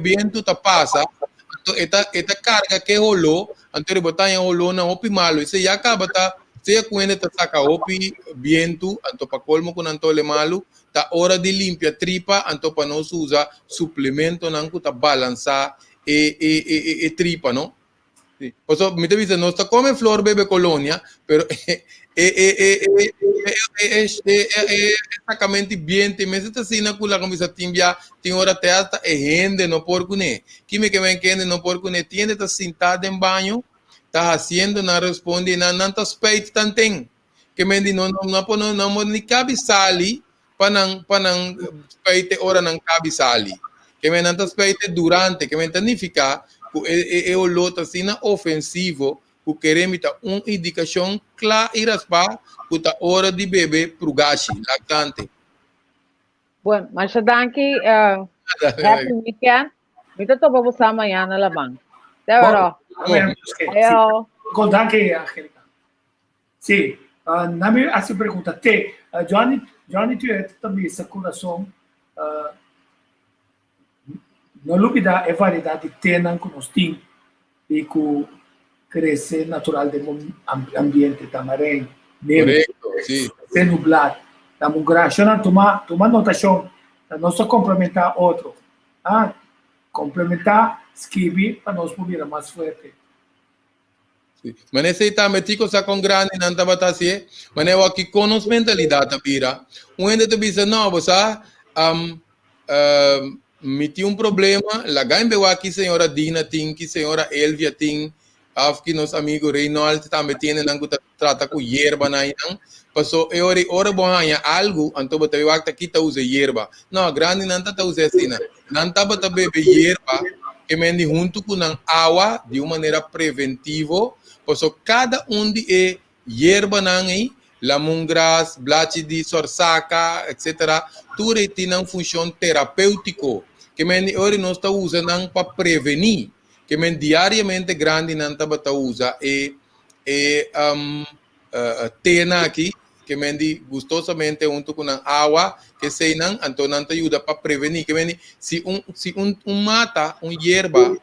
viento ta passa, então esta carga que rolou, então botar em rolou na opi malo, isso já acaba tá, se quando ta saca opi viento, então para colmo com antole malo, tá hora de limpia tripa, então para nós usar suplemento não que tá balançar tripa, não? Sí. Por eso, me dice, no está come flor bebe colonia, pero exactamente bien, te me está sina kula como esa timbia, tiene hora te hasta gente no por cune, que me entiende no por cune, tiene está sentada en baño, está haciendo na responde na nanta speit tanten, que me di no ni cabe sali, panang speit ora nan cabe sali, que me nanta speit durante, que me significa é o lote assim ofensivo, porque queremos uma indicação clara e raspa que a hora de beber para o gashi, lactante. Bueno, mas danke, happy weekend. Mita to vamos amanhã na Lamang. Pero, con danke, Angélica. Sí, nami hace pregunta. Johnny, tu também essa coração. Não lupida é variedade de tenan que nós temos e que cresce natural do ambiente também. Correto, sim. Se nublado. Da migração, toma notação, nós complementar outro. Complementar skibi para nós poder mais forte. Mas nesse também tico sa com grande não tá batasi, mas eu aqui com nos mentalidade tapira. Onde tu bisa não, você me tinha problema, lá ganha aqui senhora Dina tem, que senhora Elvia tem, que nosso amigo Reinaldo também tem, não trata com hierba na não, passou ora bom algo, então você vai aqui tá usa hierba, não grande não tá usa assim, não tá bota bebe hierba, que mendi junto com a água de uma maneira preventiva, passou cada de hierba não aí, lemongrass, blade de sorsaca, etc. Tudo tem uma função terapêutica que hoje nós estamos usando para prevenir, que diariamente grande não está usa tena aqui, que gostosamente junto com a água, que sei não, então não ajuda para prevenir, que se mata, hierba,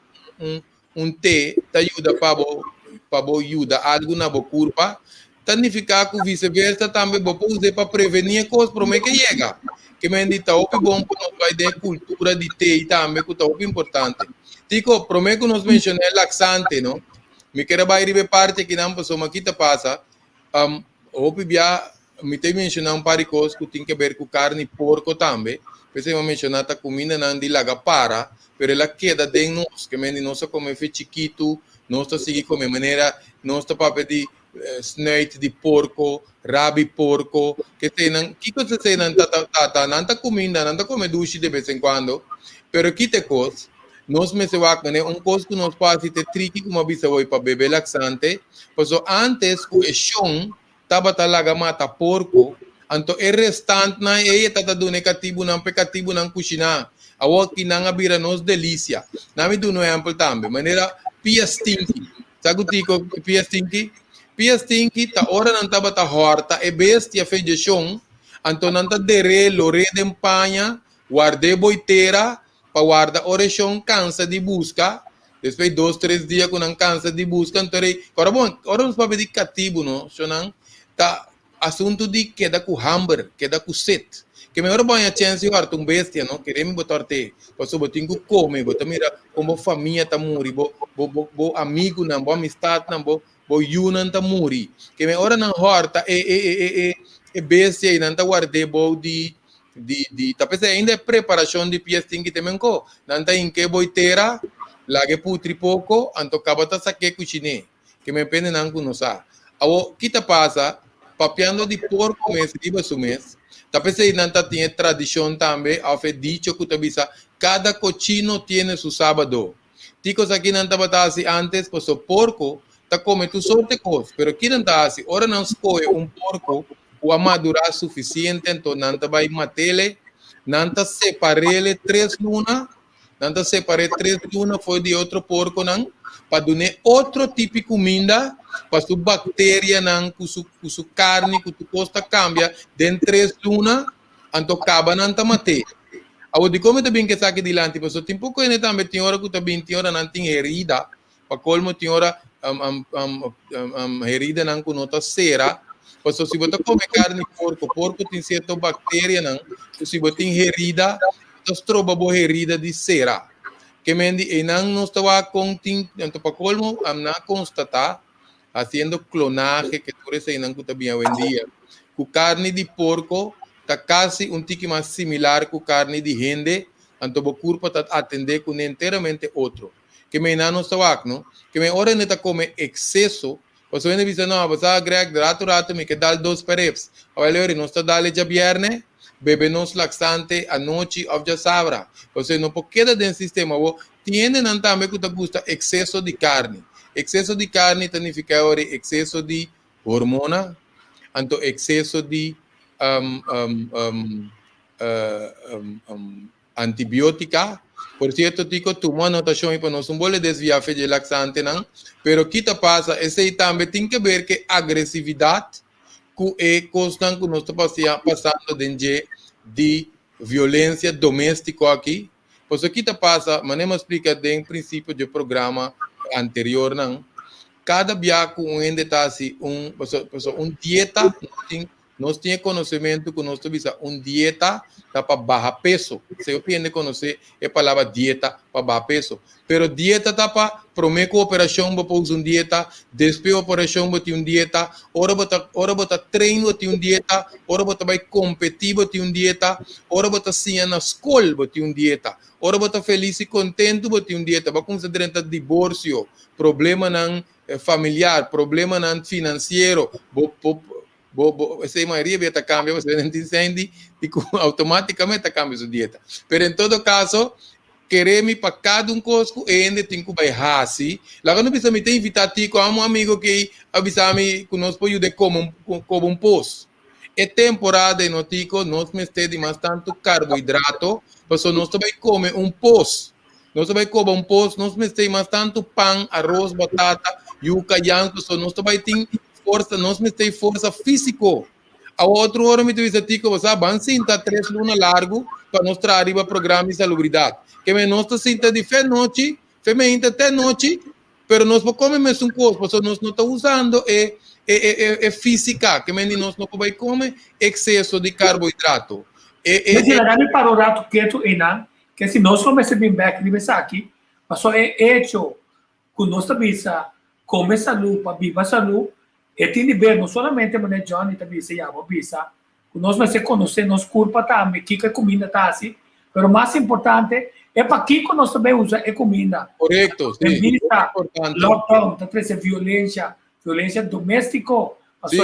té, te ajuda para ajuda algo na curva, significa que vice-versa também pode usar para prevenir coisas para que chega. Que me diz que bom que nós vai ter cultura de té também que é importante. Tico, prometo que nós mencionamos laxante, não? Me quero vai ir parte que não passou, mas que te passa. Me tem mencionado par de coisas que tem que ver com carne e porco também. Pensei que mencionar a comida não de laga para, mas ela queda de nós, que me diz nós comemos chiquito, nós seguimos comer maneira, nós para pedir snuit de porco, rabi porco, que coisa tem nanta comida, nanta come dushi de vez em quando, pero que te coisa, nós me se vai comer coisa que nós passa te tricky como bisa vai para beber laxante, pois antes o chão tava talaga mata porco, então o restante na tata do negativo não pecativo não cozinhar, awa que não abira nos delícia, na me do no exemplo também, maneira pia stinky. Sabe tico Pia stinky ta ora não tava ta horta e bestia feijão, então não ta dere lore de empanha, guarde boiteira, para guarda oração cansa de busca. Depois 2-3 dias com não cansa de busca, então agora vamos para pedir cativo, não? Sonang ta assunto de queda com hamburger, queda com set. Que melhor banha chance agora um bestia, não? Queremos botar te, passou botinho come, botar mira como família tá muri, bo amigo não, bo amistade não, bo yunan tá muri. Que melhor não horta e bestia e não tá guarde bo de talvez ainda é preparação de piesting que também co, não tá em que boiteira, lá que putri pouco, anto acaba tá saque cucine, que me pende não conosar. Awo kita passa papiando de porco mês, riba su mês. Talvez aí não tem tradição também, ao fe dicho que tabisa, cada cochino tiene su sábado. Ticos aqui não estava assim antes, pues o porco tá come tu sorte cos, pero aqui não tá assim. Ora não escolhe porco o amadurar suficiente, então não tá vai matele, não tá separele 3 lunas, não tá separe 3 lunas foi de outro porco não, para dar outro tipo de comida, para su bactéria não, com su carne, com tu costa cambia, dentro 3 lunas, então acaba não tá mate. Agora de como também que saque dilante, mas o tempo que ele também tem hora que também tem hora não tem herida, para colmo tem hora herida não com outra cera. Pues se você come carne de porco tem certa bactéria, não? Se você tem herida, você troba boa herida de cera. Que mendi e não estava contin, então para colmo, não constatar, haciendo clonagem que por isso não está bem hoje em dia. Com carne de porco está quase tique mais similar com carne de gente, então o corpo está atender com inteiramente outro. Que me não estava, não? Que me hora neta come excesso. Você ainda diz, não, você agrega rato, me que dá 2 perepes. Olha, não está dando já viernes, bebe nos laxante a noite, ou já sabra. Você não pode quedar dentro do sistema. Tiene não também que te gusta excesso de carne. Excesso de carne significa excesso de hormona, então excesso de antibiótica. Por cierto, tico, toma anotação e para nós não vou desviar de laxante, não. Pero que passa, esse também tem que ver que agressividade que é constante que nós estamos passando dentro de violência doméstica aqui. Por isso que passa, mas não explica em princípio do programa anterior, não. Cada viaco ainda está assim, dieta, nós temos conhecimento que nós temos dieta para baixar peso. Se eu tenho conhecer a palavra dieta para baixar peso. Pero dieta está para prometer operação, para usar dieta, depois operação, para ter dieta, ora para treino, para ter dieta, ora para vai competir, para ter dieta, ora para ser na escola, para ter dieta, ora para feliz e contente, para ter dieta, para considerar divórcio, problema não familiar, problema não financeiro, essa maioria vai cambiar, você não entende, automaticamente cambia sua dieta. Pero em todo caso, queremos para cada coisa e ainda tem que baixar assim. Lá quando você me tem invitado como um amigo que avisa-me que nós podemos como poço. É temporada e nós não temos mais tanto carboidrato, porque nós também come poço. Nós também come poço, nós não temos mais tanto pão, arroz, batata, yuca, yanco, nós também temos força, nós temos força física. A outro hora me diz que você vai sentar 3 lunas largo para nós trazer o programa de salubridade. Que nós senta de fé noite, feminina até noite, pero nós não comemos coisa, porque nós não estamos usando física, que nós não podemos comer excesso de carboidrato. Mas ele para o rato quieto, que se nós começamos bem back de aqui, mas só é hecho que nós também come saúde, para viva saúde, e tem de ver, não somente a Johnny também se chama, que nós vamos conhecer nossa culpa também, que a comida está assim, mas o mais importante é para que nós também usamos a comida. Correto, sim. Em vista lockdown, está trazendo violência doméstica, sim.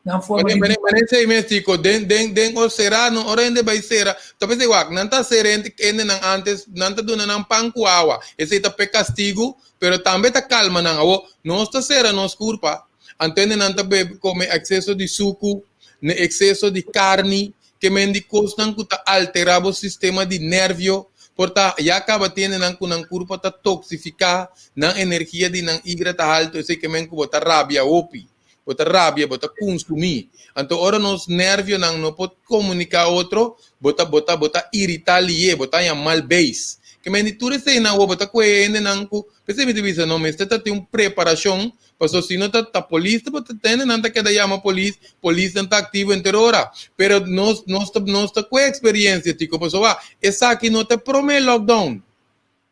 Não foi mas esse doméstico, den o será, não, ora ainda vai ser, talvez igual, não está serente, ainda não antes, não está dando não pão com água, esse está pe castigo, pero também está calma não, não está será nossa culpa. Antene não também come excesso de suco, excesso de carne, que mendi costan que alterava o sistema de nervio, Porta, ya acaba tendo nan kunang kurpa ta toxificar nan energia di nan igra ta alto esse que men bota rabia opi. Bota rabia, bota consumir. Então, ora nos nervios não pode comunicar outro, bota irritar lié, bota em mal base. Que men tu sei na bota coende nan ku, pese me divisa não, mas tá tem preparação, passo se não tá polícia, bota tem nanta que da chama polícia tá ativo em hora. Pero nós tá com experiência, tico, passo essa aqui não te promete lockdown.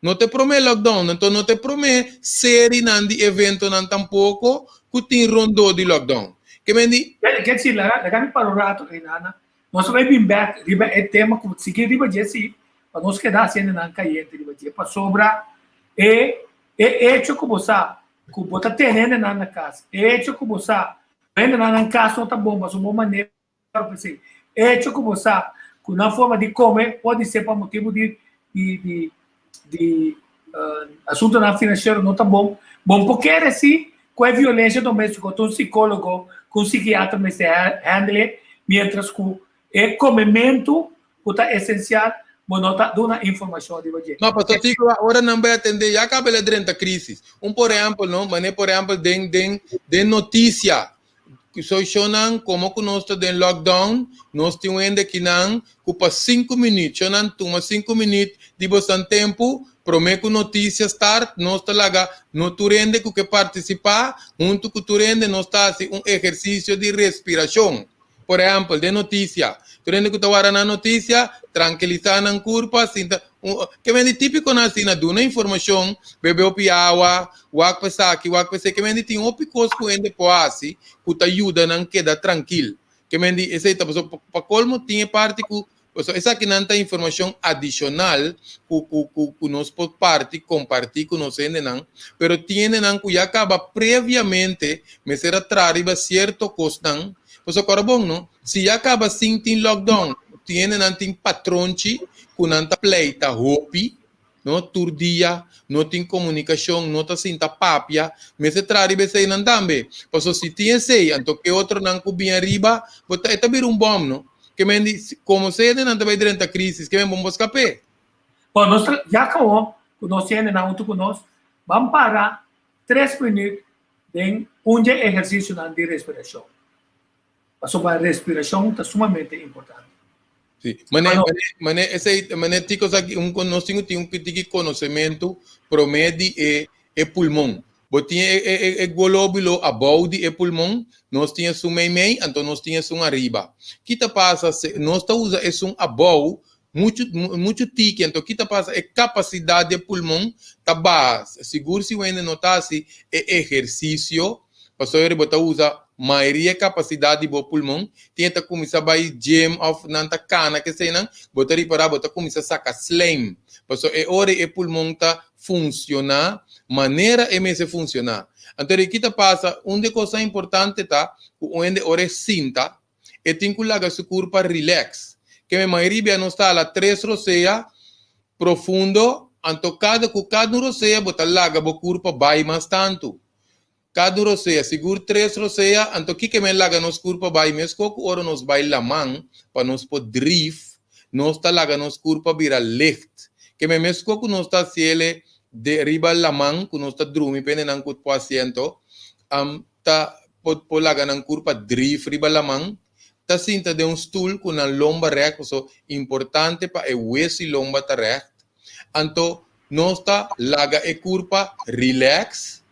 Não te promete lockdown, então não te promete série nan de evento nan tampouco, que tem rondou de lockdown. Que men di quer dizer, lá kami para o rato, Nana, nós vai vir back, riba é tema que se que riba jesi, para nós quedar sendo nan caiente riba jesi, para sobra hecho como sa, que bota terreno na casa, hecho como sa, ainda na casa não tá bom, mas uma maneira para pensar, hecho como sa, que na forma de comer pode ser para motivo de assunto na financeiro não tá bom, porque assim com a violência doméstica, com um psicólogo, com um psiquiatra, mas se handle, mientras que o comimento é essencial, mas não está dando informação de você. Não, pastor Tico, agora não vai atender, já acaba de durante a crise. Por exemplo, não, mas por exemplo, de notícia, que só chonan como que nós estamos em lockdown, nós temos ainda que não, que para 5 minutos, chonan toma 5 minutos de bastante tempo, promete notícias start, nós está lá, no turende que participar, junto com o turende nós está um exercício de respiração. Por exemplo, de notícia, turende que está na notícia, tranquilizar na curva, sinta, que vem de típico na cena, de uma informação, bebe o piawa, wak pesaki, que vem de tem um picos que ainda pode, que te ajuda a quedar tranquilo. Que vem de, esse para colmo, tinha parte que essa aqui não tem informação adicional que nós podemos compartilhar com nós ainda não, mas tem não que já acaba previamente, mas será traído certo custo. Pois agora bom, não? Se já acaba sem tem lockdown, tem não tem patrão que não está pleita hopi, não turdia, não tem comunicação, não está sem papia, mas se traído sei não também. Pois se tem sei, então que outro não que bem arriba, bota é vir bom, não? Que me diz, como se não está durante a crise, que me vamos escapar. Bom, nós já acabou, nós temos na junto com nós, vamos parar 3 minutos em exercício de respiração. A respiração está sumamente importante. Sim, mas ticos aqui, nós temos um conhecimento promédio é pulmão. Botinha é glóbulo abaixo do pulmão, nós tínhamos um meio, então nós tínhamos um arriba. Que te passa, nós usa é um abaixo, muito tique, então que te passa é capacidade de pulmão, tá baixa. Seguro se você notasse é exercício, pastor bota usa maioria capacidade do pulmão, tenta começar a vai gym of nanta cana que sei não, bota reparar, bota começar a sacar slam. Pastor é hora é pulmão tá funcionar, maneira MS funcionar. Então, aqui passa, uma coisa importante tá, onde ora sinta, e tem que lagar seu corpo relax. Que a maioria não está lá 3 roceia, profundo, então cada roceia, bota laga, o corpo vai mais tanto. Cada roceia, seguro 3 roceia, então que me laga nos corpo vai mesmo, que ora nos vai la mão, para nos poder drift, nós está laga nos corpo vira lift. Que me mesmo que nós está se ele de riba la mão, que nós está dormindo, pende nang kut paciente, tá por laga nang curva drift riba la mão, tá sinta de stool com a lomba recta, so importante para o hueso e lomba tá recta. Então, nós está laga e curva relax,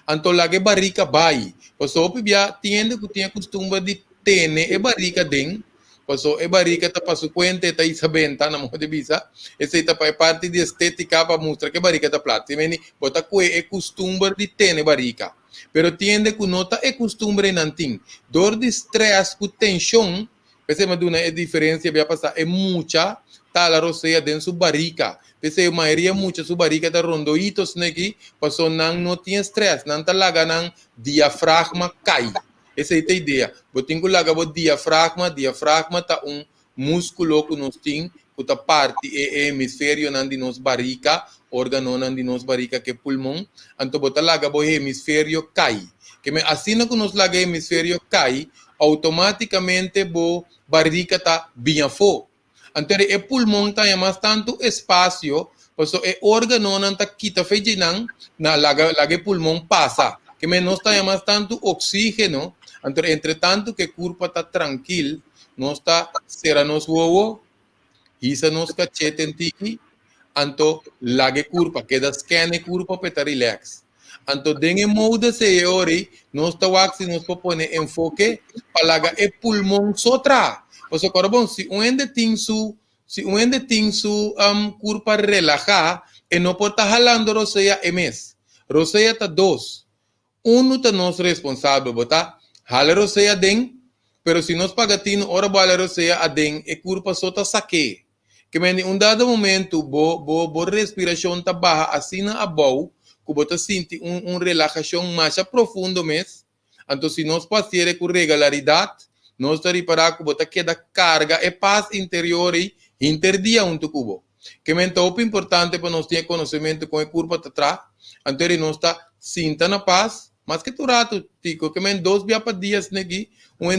então laga e barriga vai. Então, pibia tiende que tinha costume de tene e barriga dentro. Paso e barriga tá passo cuente tá isa benta na mo de bisa esse tá parte de estética para mostrar que barriga tá plata meni bota que é costume de ter barriga pero tiende que nota é costume nantin dor de stress com tensão pese mas uma diferença vai passar é muita tá la roceia dentro da barriga pese a maioria muita sua barriga tá rondoitos aqui paso não tem stress não tá laga não diafragma cai. Essa é a ideia. Botinho que laga o diafragma tá músculo que nós temos, que tá parte é hemisfério de nos barriga, órgano de nos barriga que é pulmão, então bota laga o hemisfério cai. Que assim que nós laga o hemisfério cai, automaticamente o barriga tá bem fo. Então, o pulmão tem mais tanto espaço, porque o órgão não está quita feijão, na laga pulmão passa, que menos tem mais tanto oxígeno, então, entretanto, que o corpo está tranquilo, não está serranos o isa nos cachete tiki, então, laga corpo, queda scan corpo para estar relax. Então, dentro modo se ori, nós está waxi, nós pone enfoque para laga e pulmão sotra. Porque bom, se um ende tem su corpo relajar, e não pode estar jalando roseia mes. Roseia está dois. Um está nós responsável, bota jala roseia den, pero se nós pagatino ora bala roseia a den, e corpo só está saque. Que em um dado momento, bo respiração está baixa, assim na abau, que você sente relaxação mais profunda mesmo. Então, se nós passarmos com regularidade, nós estamos para que você queda carga e paz interior e interdia um cubo. Que é muito importante para nós ter conhecimento com o corpo atrás. Então, nós está sinta na paz, mas que tu rato, tico, que é 2 dias aqui,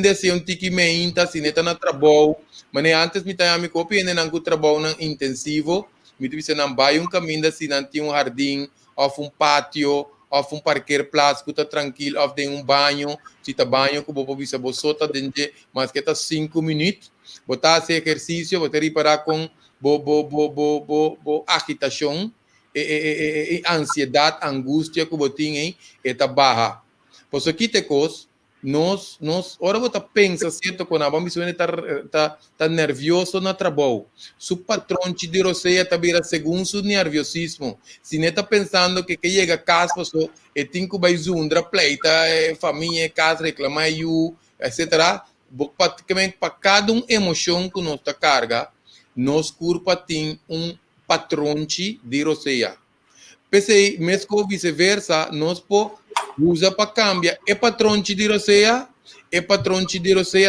dia se tiki me inta, se neta na trabalho, mas antes me tenho me copia nem trabalho intensivo, me disse não vai caminho se não tem jardim, ou pátio, ou parqueiro plástico, tá tranquilo, ou tem banho, se tá banho, que vou bisa bosota dentro, mas que tá 5 minutos, botar esse exercício, vou ter parar com agitação, e ansiedade, angústia que você tem, e tá barra. Por isso que te coisa, nós, ora você pensa, certo, quando a vamos tá nervioso na trabalho, seu patrão te de roseia tá vira segundo seu nerviosismo, se não tá pensando que chega a casa, e tem que vai zundra, pleita, família, casa, reclamar, etc., praticamente para cada emoção que nós tá carga, nós corpo tem patrão de roseia. Pensei, mesmo vice-versa, nós usa para cambiar. E patrão de roseia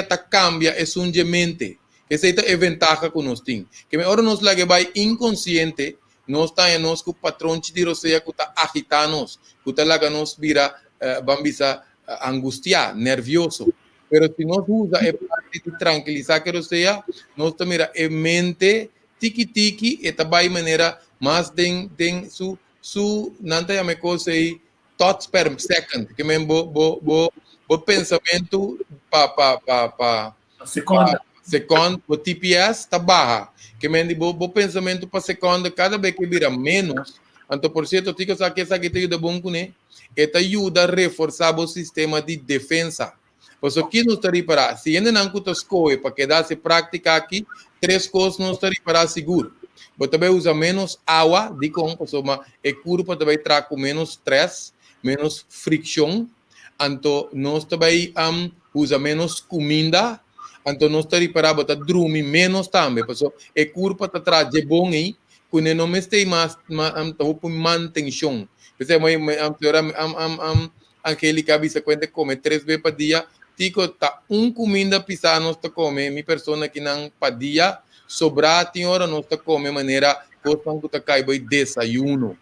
tá cambia é sungemente. Essa é a vantagem que nós temos. Que agora nós lá que vai inconsciente, nós temos que o patrão de roseia que está agitando, que está lá que nós vira, vamos angustiar, nervioso. Pero se nós usa a parte de tranquilizar que roseia, nós também a mente tiki-tiki, e vai maneira mais den su não tem a coisa aí, thoughts per second, que mesmo bo pensamento pa segundo, o TPS está barra, que mesmo bo pensamento para segundo, cada vez que vira menos, então por certo, tico sabe que essa que te bom né, e te ajuda a reforçar o sistema de defesa. Por isso que nós estamos para, se ainda não custa escolha para que dá-se prática aqui, 3 coisas nós estamos para seguro. Você também usa menos água, de como, o corpo também traz com menos stress, menos fricção, então nós também usa menos comida, então nós estamos para dormir menos também, porque o corpo está traz de bom aí, quando não tem mais manutenção. Por exemplo, aquele que avisa quando come 3 vezes por dia, tico tá comida pisar nós tá come, minha pessoa que não padia sobrar tem hora nós tá come maneira coisa que tá cai boi desayuno,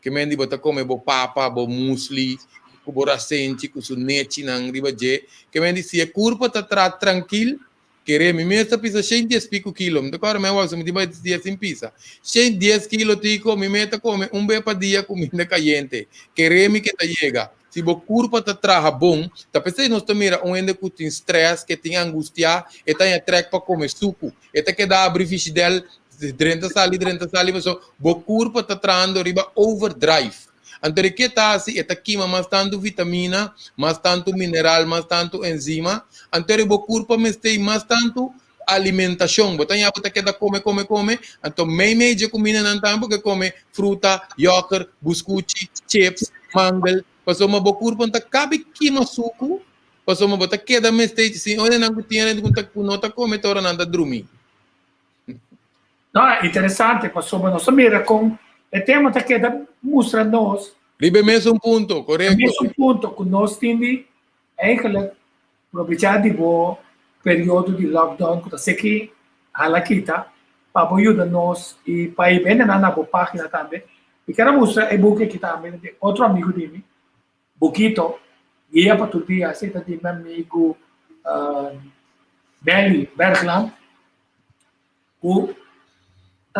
que mendi bota come bo papa, bo musli, com boracente, com sunete nang riba je, que mendi se a curva tá tranquilo, querer me meta pisa 110 pico quilo, me agora me was me diba dia sem pisa, 110 kilo tico me meta come vez por dia comida caliente, querer me que tá chega. Se o corpo está trabalhando bom, tá pensando nós mira onde que tem stress, que tem angústia, e tem a trek para comer suco, e tem que dar abrir ficha dele, dentro sali, mas o corpo está trabalhando riba overdrive. Então, o que está assim, está queima mais tanto vitamina, mais tanto mineral, mais tanto enzima, então o corpo tem mais tanto alimentação, botan ya bota queda come, então meio de comida não tem porque come fruta, yogurt, biscoito, chips, mangal. Passou uma boa curva, não cabe queima suco, passou uma bota queda mestete, sim, olha não tinha nem conta com nota come tora não dormir. Não, é interessante, passou uma nossa mira com o tema da queda mostra nós. Ribe mesmo ponto, correto. Mesmo ponto que nós temos eigenlijk aproveitar de bom período de lockdown que está aqui, halakita, para ajudar nós e para ir bem na boa página também. E quero mostrar o book aqui também de outro amigo de mim. Bukito, guia para todo dia, aceita de meu amigo Belly Bergland.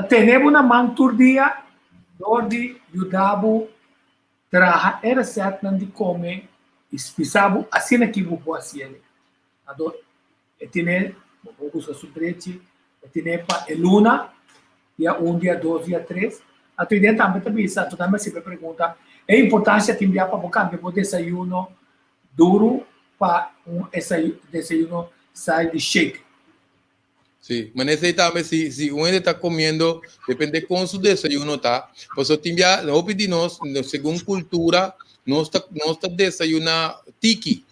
Tenemos una manturdia, donde ayudamos trabalhar era certo de comer, espisabo assim que vou fazer. Adoro. Tiene usa su breche, tiene para el luna, dia 1, dia 2, dia 3. A tua ideia também sempre pergunta, é importante te enviar para o campo, o desayuno duro para desayuno sai de shake. Sí, mas necesitamos, si uno está comiendo, depende con su desayuno, está. Pues o timbia, no pedimos, según cultura, no está desayuna tiki.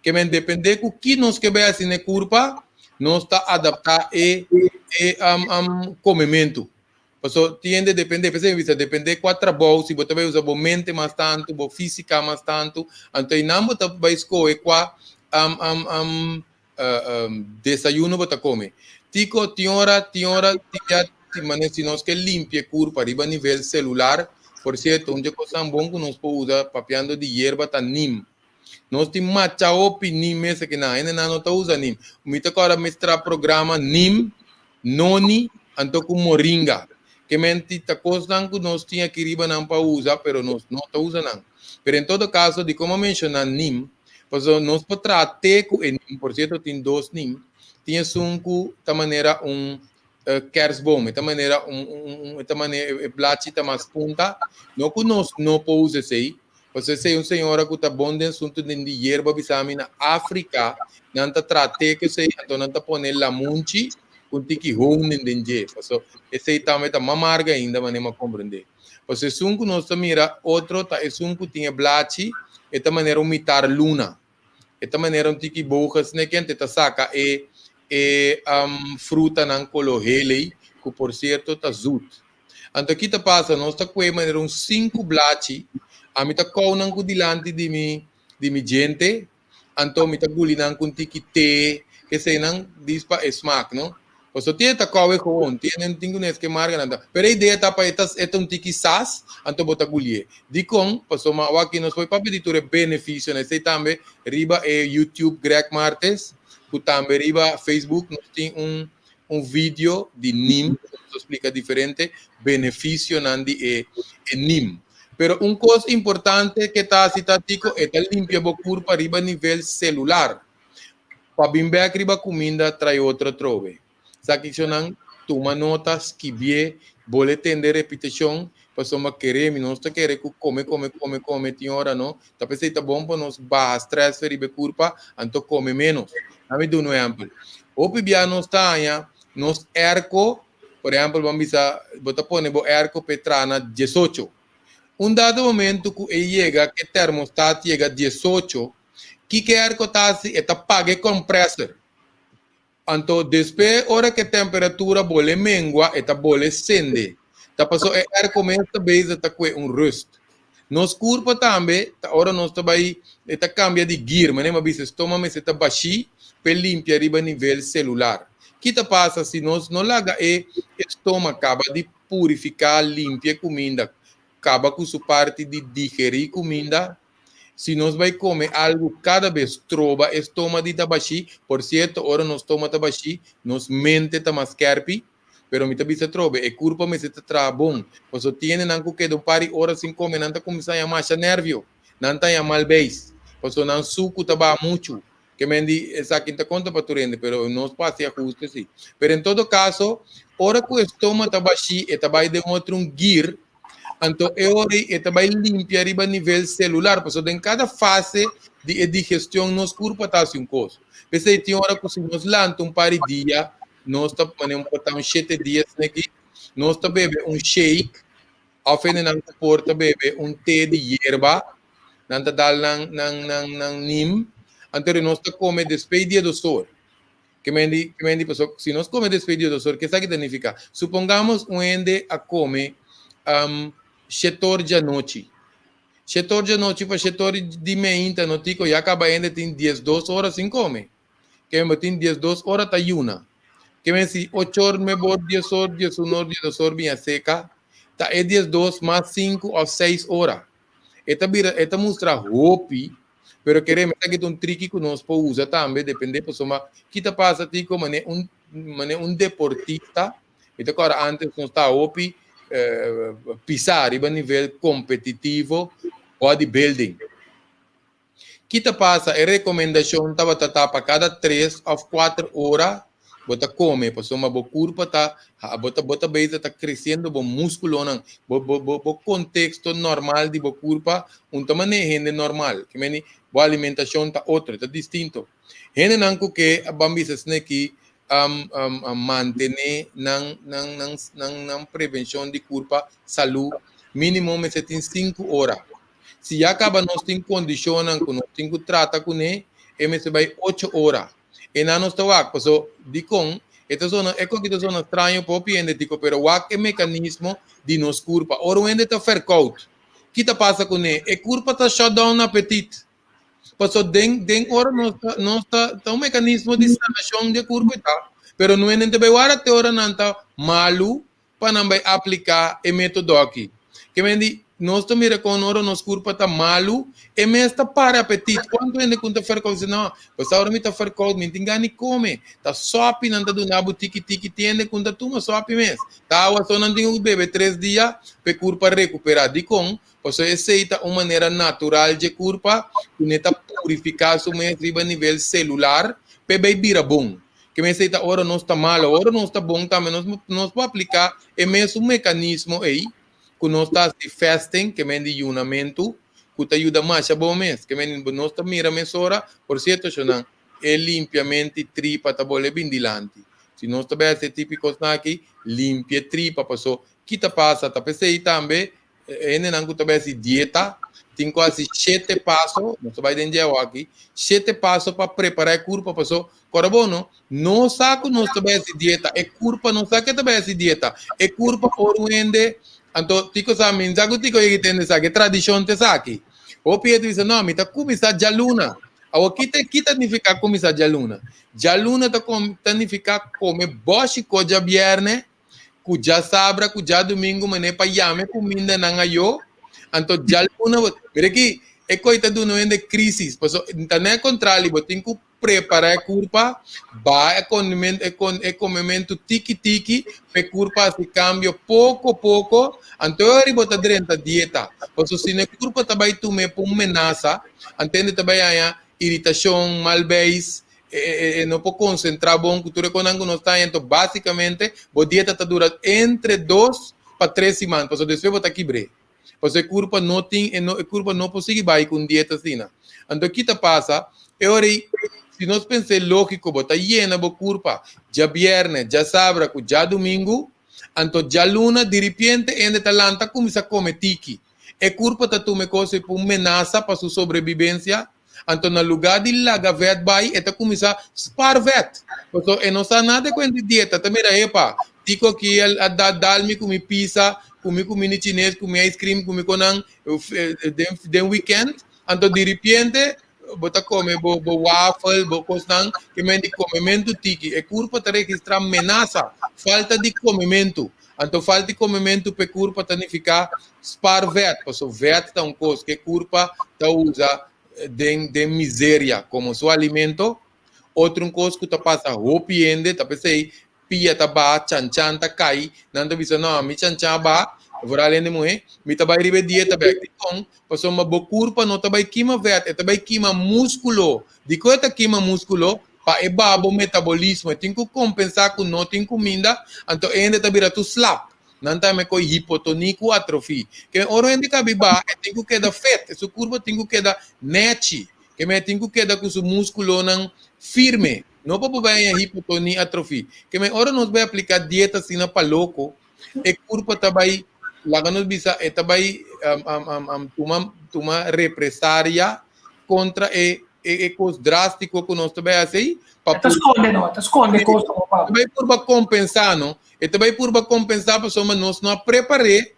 Que me depende con que nos que vea sin culpa, no está adaptado comimento. Pues o tiende, depende quatro bons, si você vai usar a mente mais tanto, a física mais tanto, então não você vai escolher qual desayuno você come. Tico, tiora, si nos que limpia curva arriba a nível celular, por cierto, onde coisa bom que nos pode usar papeando de hierba tá nim. Nós temos matcha opi nim esse que não tá usa nim. Muito agora mestra programa nim, noni, anto com moringa. Que menti tá coisa que nós tinha que riba não para usar, pero nós não tá usa não. Pero em todo caso, de como mencionar nim, pois nós podemos tratar com nim, por certo, tem 2 nim. Tinha sunco da maneira kersboom, da maneira blati da mais punta, não que nós não podemos sei, você sei senhora que tá bom de assunto de hierba bisami na África, não tá trate que sei, então não tá poner la munchi, com tiki home nem denje, então esse também tá mamarga ainda, mas nem compreender. Você sunco nós tá mira outro tá sunco tinha blati, da maneira umitar luna, da maneira tiki bojas, né que ante tá saca fruta não colorele, que por certo está zut. Então aqui tá passa, nós tá com maneira 5 blati, a mim tá com não com dilante de mi gente, então me tá gulinando com tiki te, que sei não diz para smack, não? Pois o tia tá com com, tem tingunes que marca nada. Pero a ideia tá para um tiki sas, então bota gulie. Di com, passou uma aqui nós foi para pedir benefício, né? Sei também riba YouTube Greg Martes. Também riba Facebook nós tem vídeo de NIM que explica diferente benefício de NIM. Pero coisa importante que está citatico é limpar o corpo riba nível celular. Para bimber riba comida trai outra trove. Saki não toma notas que bie boletim de repetição para soma querer, nós tá querer come tem hora não. Tá pensei tá bom para nós barra stress riba corpo, então come menos. Kami do no exemplo. O pibia nos tanya, nos erco, por exemplo, vamos botar pone bo erco petrana 18. Dado momento que chega que termostato chega 18, que erco tá se eta pague compressor. Então, depois hora que temperatura bole mengua, eta bole sende. Tá passou erco mesmo base tá com rust. Nos corpo também, tá hora nós vai eta cambia de gear, mas nem mas estômago se tá baixi para limpar riba nível celular. O que passa se nós não laga estômago acaba de purificar, limpar comida, acaba com sua parte de digerir comida. Se nós vai comer algo cada vez trova estômago de tabaxi, por certo, hora nós toma tabaxi, nos mente tá mais carpi, pero me tabi se trove, e corpo me se tra bom. Pois o tiene nanco que do pari hora sem comer, não tá começando a marcha nervio, não tá a mal base, pois o não suco taba muito. Que me di esa quinta conta para tu rende, pero no pase ajuste sí. Pero en todo caso, hora que o estômago está baixo, está vai de outro gear, então está vai limpar a nível celular, porque em cada fase de digestão nos corpo está assim coisa. Pensei tem hora que se nos lanta par de dia, nós está podemos botar 7 dias aqui, nós está bebe shake, ao final não porta bebe té de hierba, não está dal nang nim. Anterior nós come despedir do sol. Que me di pessoa, se nós come despedir do sol, que sabe que significa? Supongamos ende a come setor de noite. Setor de noite para setor de meia, no tico e acaba ende tem 12 horas sem comer. Que me tem 12 horas tá yuna. Que me se 8 horas me bor 10 horas, 11 horas, 12 horas bem seca. Tá 12 mais 5 ou 6 horas. Eta mostra hope. Pero queremos que um trick que nós podemos usar também, depende de pessoa que passa tipo, mané um deportista, Então, agora, antes não está OPI pisar a nível competitivo, bodybuilding. Kita passa, a recomendação estava para cada 3 ou 4 horas, bota come, passou uma boa curva, bota base está crescendo, bom músculo, não, bom contexto normal de boa curva, tamanho é normal, que meni, boa alimentação está outra, está distinto. Gente não que a bambisa aqui manter na prevenção de curva, saúde, mínimo me tem 5 horas. Se acaba nós temos condicionam, nós temos que tratar com ele, se vai 8 horas. E não nós estamos aqui, de com, esta zona é que zona estranha para o cliente, pero o que mecanismo de nos curva. Ora o ende está faircout. O que está passa com ele? A curva está shut down no apetite. Passou dentro hora nós está um mecanismo de sanação de curva tá. Pero não é nem também até hora não está malu para não vai aplicar o método aqui. Que me diz nós também reconhecemos nos curva tá malu e me está para apetite. Quando ele conta faircout não, você agora me está faircout, me tem gani come. Tá sope não tá do nabo tiki tiende conta tu mas sope mes. Tá o só não tem o bebê 3 dias para curva recuperar de com. Você aceita uma maneira natural de curva, que neta purificar seu mês a nível celular, para vira bom. Que me aceita, ora não está mal, ora não está bom, também nós vamos aplicar o mesmo mecanismo aí, que nós está de fasting, que é de ayunamento, que te ajuda mais a bom mês, que nós está mira mesora, por certo, é limpiamente tripa, está bem dilante. Se nós está bem, esse típico aqui, limpia tripa, passou, que te passa, está pensei também, não que dieta, tem quase 7 passos, não vai entender aqui, 7 passos para preparar a curva, passou, corabo, não saco não também dieta, é curva, não sabe que também dieta, é curva por ende, então, tico sabe, já que tico aí tem essa tradição te sabe, o Pedro diz não, me tá começar já luna, o que significa começar já luna tá significa comer boche coja viernes kuja sabra, kuja domingo, mané pa yame comida na ngayo. Anto jal una, mira que é coisa do não de crise, pois então é contrário, tem que preparar a curva, vai é comimento tiki para curva se cambia pouco a pouco, então eu bota dentro da dieta, pois se na curva também tu me pum menaça, entende também a irritação, malbéis, não pode concentrar bom, cultura econômica não está, então basicamente a dieta está dura entre 2 para 3 semanas, porque depois vai estar quebrado, porque a curva não tem, a curva não consegue vai com dieta assim, então o que passa, se nós pensamos lógico, está llena a curva, já viernes, já sábado, já domingo, então já luna, de repente, ainda está lá, começa a comer tiki, a curva está tomando coisa para uma ameaça para sua sobrevivência. Então, no lugar de laga vet vai, eta começa spar vet. Então, não está nada com a dieta. Também é pá. Tico aqui a dar-me comi pizza, comi comida chinês, comi ice cream, comi conan, de weekend. Então, de repente, bota comer waffle, coisa que me de comimento tiki. É curva para registrar ameaça, falta de comimento. Então, falta de comimento para curva para ficar spar vet. Porque vet é uma coisa que curva está usa de miséria como seu alimento, outro coisa que passa roupa ende, pensei, pia ba, chan ta cai, não te visa não, mi chan ba, vou além de morrer, mi vai ribe dieta bem, então, passou uma boa curva, não vai queima vet, vai queima músculo, de coisa queima músculo, para babo metabolismo, tem que compensar com não tem comida, então ainda tá vira tu slap. Não está me com hipotônico atrofia. Que ora ainda cabe ba, tem que quedar feto, sua curva tem que quedar net, que me tem que quedar com seu músculo não firme. Não para poder hipotonia atrofia. Que me ora nós vai aplicar dieta assim para louco, e curva também lá nos bisa, e também toma represária contra coisa drástica que nós também assim. Te esconde coisa. Também por compensar, não? E também por compensar, pessoal, nós não preparamos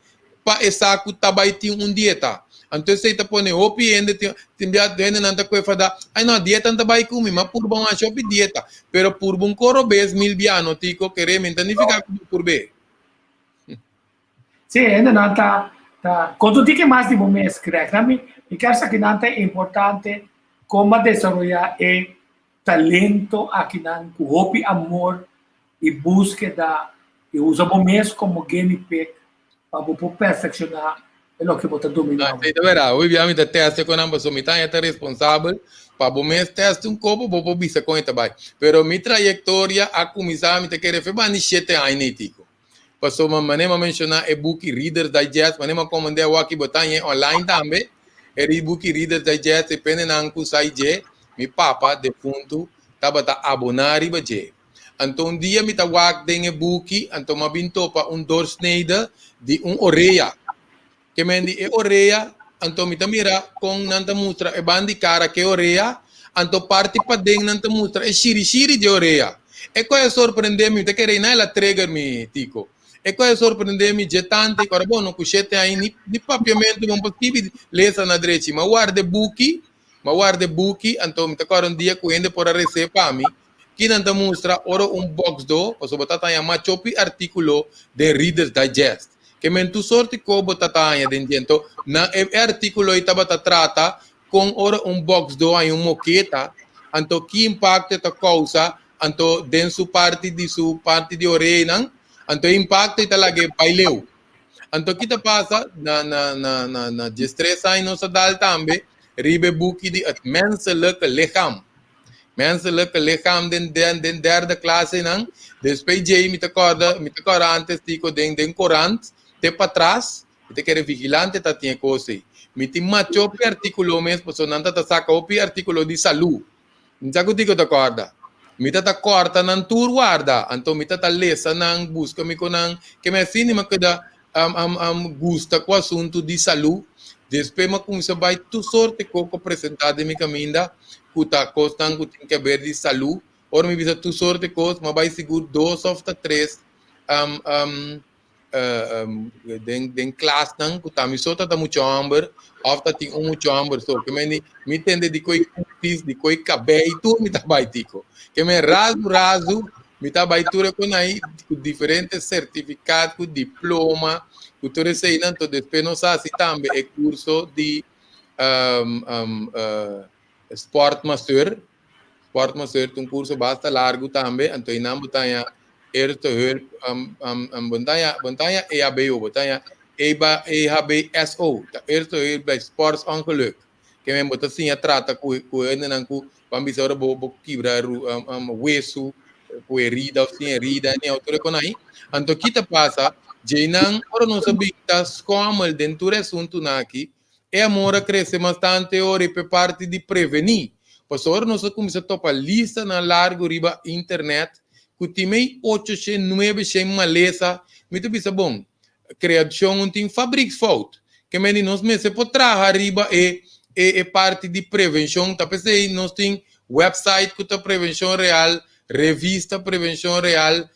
para essa que também tem dieta. Então, você está pondo o piende, tem não está coisa ai não, dieta não vai comer, mas por bom achar dieta. Pero por bom corobês, milbiano, tico, queremos, então não fica por bem. Sim, ainda não está. Quando tem que mais de mês, correto? Me quero que não é importante como desenvolver talento aqui não, com hobby, amor e búsqueda Eu uso o mês como guinea pig para perfeccionar o que você dominar. Então, verá, obviamente a teste com a pessoa, me está responsável para o mês teste um copo, vou bisa com ele também. Pero minha trajetória a começar, me querer fazer mais de 7 anos, tico. Passou, manema mencionar e book Reader's Digest, manema comandar o aqui botar online também. E book Reader's Digest, depende na anco sai je, mi papa defunto, tava tá abonar e baje. Então dia me tá wak den e book, então ma binto pa doorsnede de orelha. Que mendi e orelha, então me tá mira com nanta mustra e bandi cara que orelha, então parte pa den nanta mustra e shiri de orelha. E coisa surpreende-me, te querei na ela trigger me, tico. E coisa surpreende-me, de tanto, agora bom, não cuxete aí, ni papiamento, não possível, lesa na direita, mas guarde buki, então me tá agora dia que ainda por a receber para mim, que não mostra, ora box do, ou seja, tá aí uma chopi artículo de Reader's Digest, que men tu sorte ko bota aí dentro, na artículo aí tá trata com ora box do aí moqueta, então que impacto tá causa, então dentro parte de orelha, então impacto ita lagi paileu. Então kita passa na destreza em nossa dal também, ribe buki di at menselijke lichaam. Menselijke lichaam den derde classe nang, depois de me acorda antes tico den corant, te para trás, te quer vigilante tá tinha coisa. Me tem macho pe artículo mesmo, sonanta tá saca o pe artículo de saúde. Não tico te acorda. Mita ta corta nan tour guarda, então mita ta lesa nan busca mi konan que me fini ma kada gusta com o assunto de saúde. Depois ma começa vai tu sorte coco apresentado mi caminda, kuta costan ku tem que ver de saúde. Ora mi bisa tu sorte cos, ma vai seguro 2 ou 3 den class nan kuta mi sota ta muito amber, afta tem muito amber so que me entende de coi cutis, de coi cabelo, tudo me tá vai tico. Que me raso, me tá baitura com aí, com diferentes certificados, com diploma, com tudo isso aí, então depois nós assim também é curso de Sport Master, um curso bastante largo também, então não botanha eerste hulp, botanha EHBO, botanha EHBSO, eerste hulp bij sportsongeluk. Que me botar assim a trata com ainda não com vamos dizer bo quebrar hueso, com herida ou sem herida, nem autor com aí. Então kita passa, jeinan ora não sabitas como el dentro do assunto aqui, é amor a crescer bastante ora e parte de prevenir. Pois ora nós começa a topar lista na largo riba internet, que tem 8, 9, 100 maleza, muito bisa bom. Criação tem fabrics fault, que me nós meses por trás riba é parte de prevenção, tá pensei nós tem website que tá prevenção real, revista prevenção real,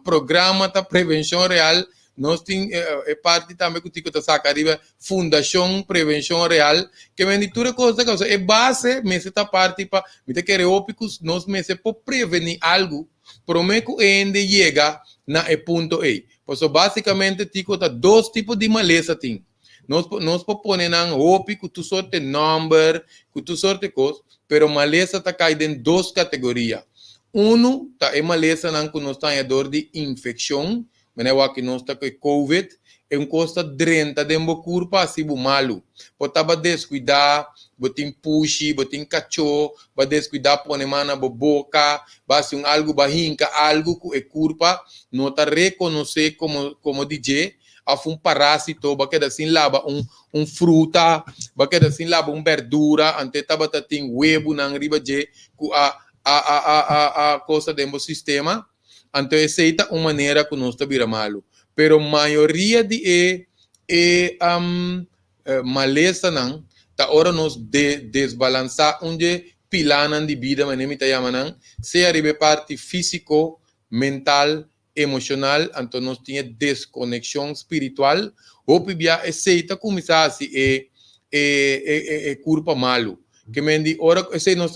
programa tá prevenção real, nós tem é parte também que tá saca arriba fundação prevenção real, que me tudo coisa é base, mas esta parte para me ter que ópicos nós meses por prevenir algo, prometo ainda chega na ponto E. Por isso basicamente tico tá 2 tipos de maleza tem. Nós proponemos um hopi que tu sorte number, que tu sorte coisa, pero maleza está caída em 2 categorias. Tá é maleza que nós está em dor de infecção, mas é que nós está com COVID, é costa drenta de corpo assim malo. Potaba descuidar, botin puxi, botin cachorro, ba descuidar pone mana boca, base algo bahinca, algo que é culpa, não está reconhecer como DJ. Af parásito, ba queda assim lava fruta, ba queda assim lava verdura, ante tabata tem huevo na riba de a coisa do sistema, então essa uma maneira que nós vira malo, pero maioria de maleza não, tá hora nós desbalançar onde pilanan de vida, mas nem me tá chamando, se arriba parte físico, mental, emocional, então nós tinha desconexão espiritual, ou pibia aceita começar assim é culpa malo, que mendi ora esse nós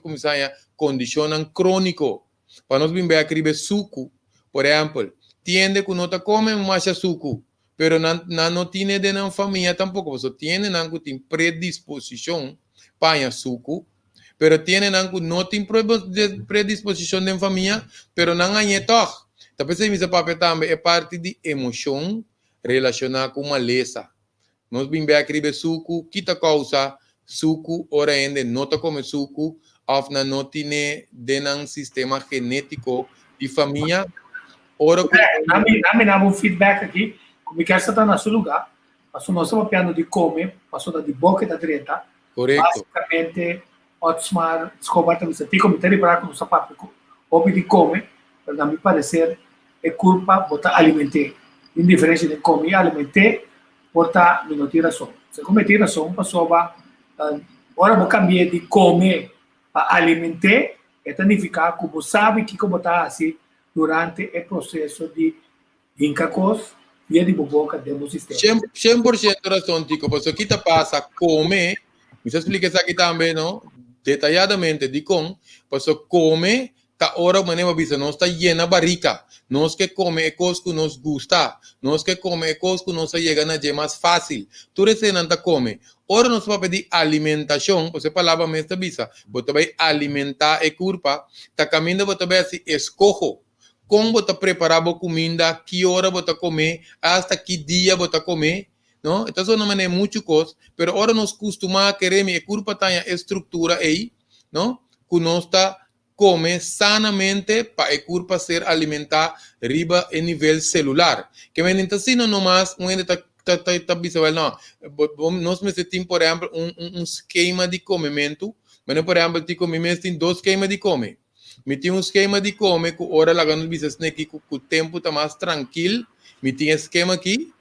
começar a condicionam crônico, para nós bem escrever suco, por exemplo, tiende que não tá comendo mais suco, pero não tiene de na família tampoco, você tiene não tem predisposição para suco, pero tienen no tienen predisposición de familia, pero no hay todo. Talvez esse papel também é parte de emoção relacionada com maleza. Nós bem bem escrever suco, kita causa suco, ora ainda nota como suco, of na não tem denang sistema genético de família. Ora Nami um feedback aqui, como que essa está no seu lugar, passou nosso papel de comer, passou da de boca e da direita. Correto. Basicamente, Otsmar descoberta você tem como ter para com o sapato, hobby de comer, mas a me parecer é culpa botar alimentar, indiferença de comer alimentar, botar não ter razão. Se cometer razão, passou a ora vou cambiar de comer para alimentar, é significa que você sabe que como está assim durante o processo de incacos via de boca do sistema. 100% razão, Tico, porque aqui te passa comer, me explica isso aqui também, não? Detalhadamente, de com, porque comer, tá hora maneira bisa, não está llena barriga, nós que come coisas que nos gusta, nós que come coisas que nos chega na é mais fácil, tu recém tá come, ora nós vamos pedir alimentação, você palavra mesmo bisa, você vai alimentar a curva, tá caminhando você vai assim escojo, como você preparar a comida, que hora você comer, hasta que dia você comer, não? Então isso não é muito coisa, mas agora nós costumamos querer que a curva tenha estrutura aí, não? Que nós tá come sanamente para a curva ser alimentar riba em nível celular. Que me então assim não mais um ainda tá bisel não. Nós necessitamos por exemplo esquema de comimento, mas por exemplo de comimento tem dois esquemas de come. Me tem esquema de come que hora lá quando bisel aqui que o tempo tá mais tranquilo, me tem esquema aqui.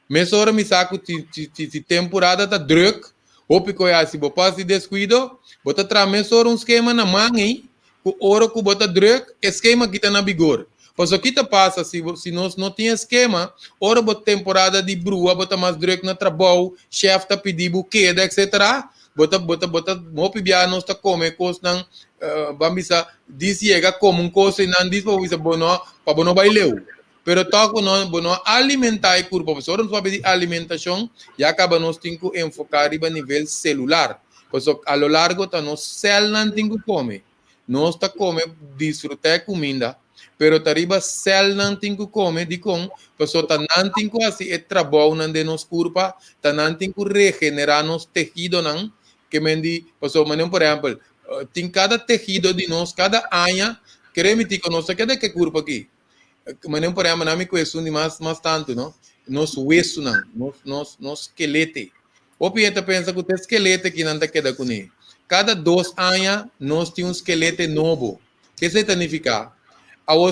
Mas hora me saco se temporada tá druk, ou pico é assim, vou passar descuido, bota trames hora esquema na mão aí. O hora que bota druk, esquema que está na vigor. Pois o que passa se nós não tem esquema, hora bota temporada de brua, bota mais druk na trabalho, chefe tá pedindo queda, etc. Bota mopi bia nós tá come coisa não, bambisa diz chega como coisa não diz para bono baileu. Pero toco não alimentar a curva, pois hora nós vai pedir alimentação e acaba nós tem que enfocar a nível celular. Pois a lo largo tá nós cel não tem que comer. Nós está come desfrutar comida, pero tariba cel não tem que comer de com, pessoa tá não tem que assim é trabalho não de nos curva, tá não tem que regenerar nos tecido não, que mendi, pessoa manem por exemplo, tem cada tecido de nós, cada anha, queremos que nós cada que curva aqui, manem por exemplo, não me conheço de mais tanto, não, nos hueso não, nos esqueleto, o pieta pensa que o esqueleto que não tá queda com ele. Cada 2 anos, nós temos esqueleto novo. O que significa?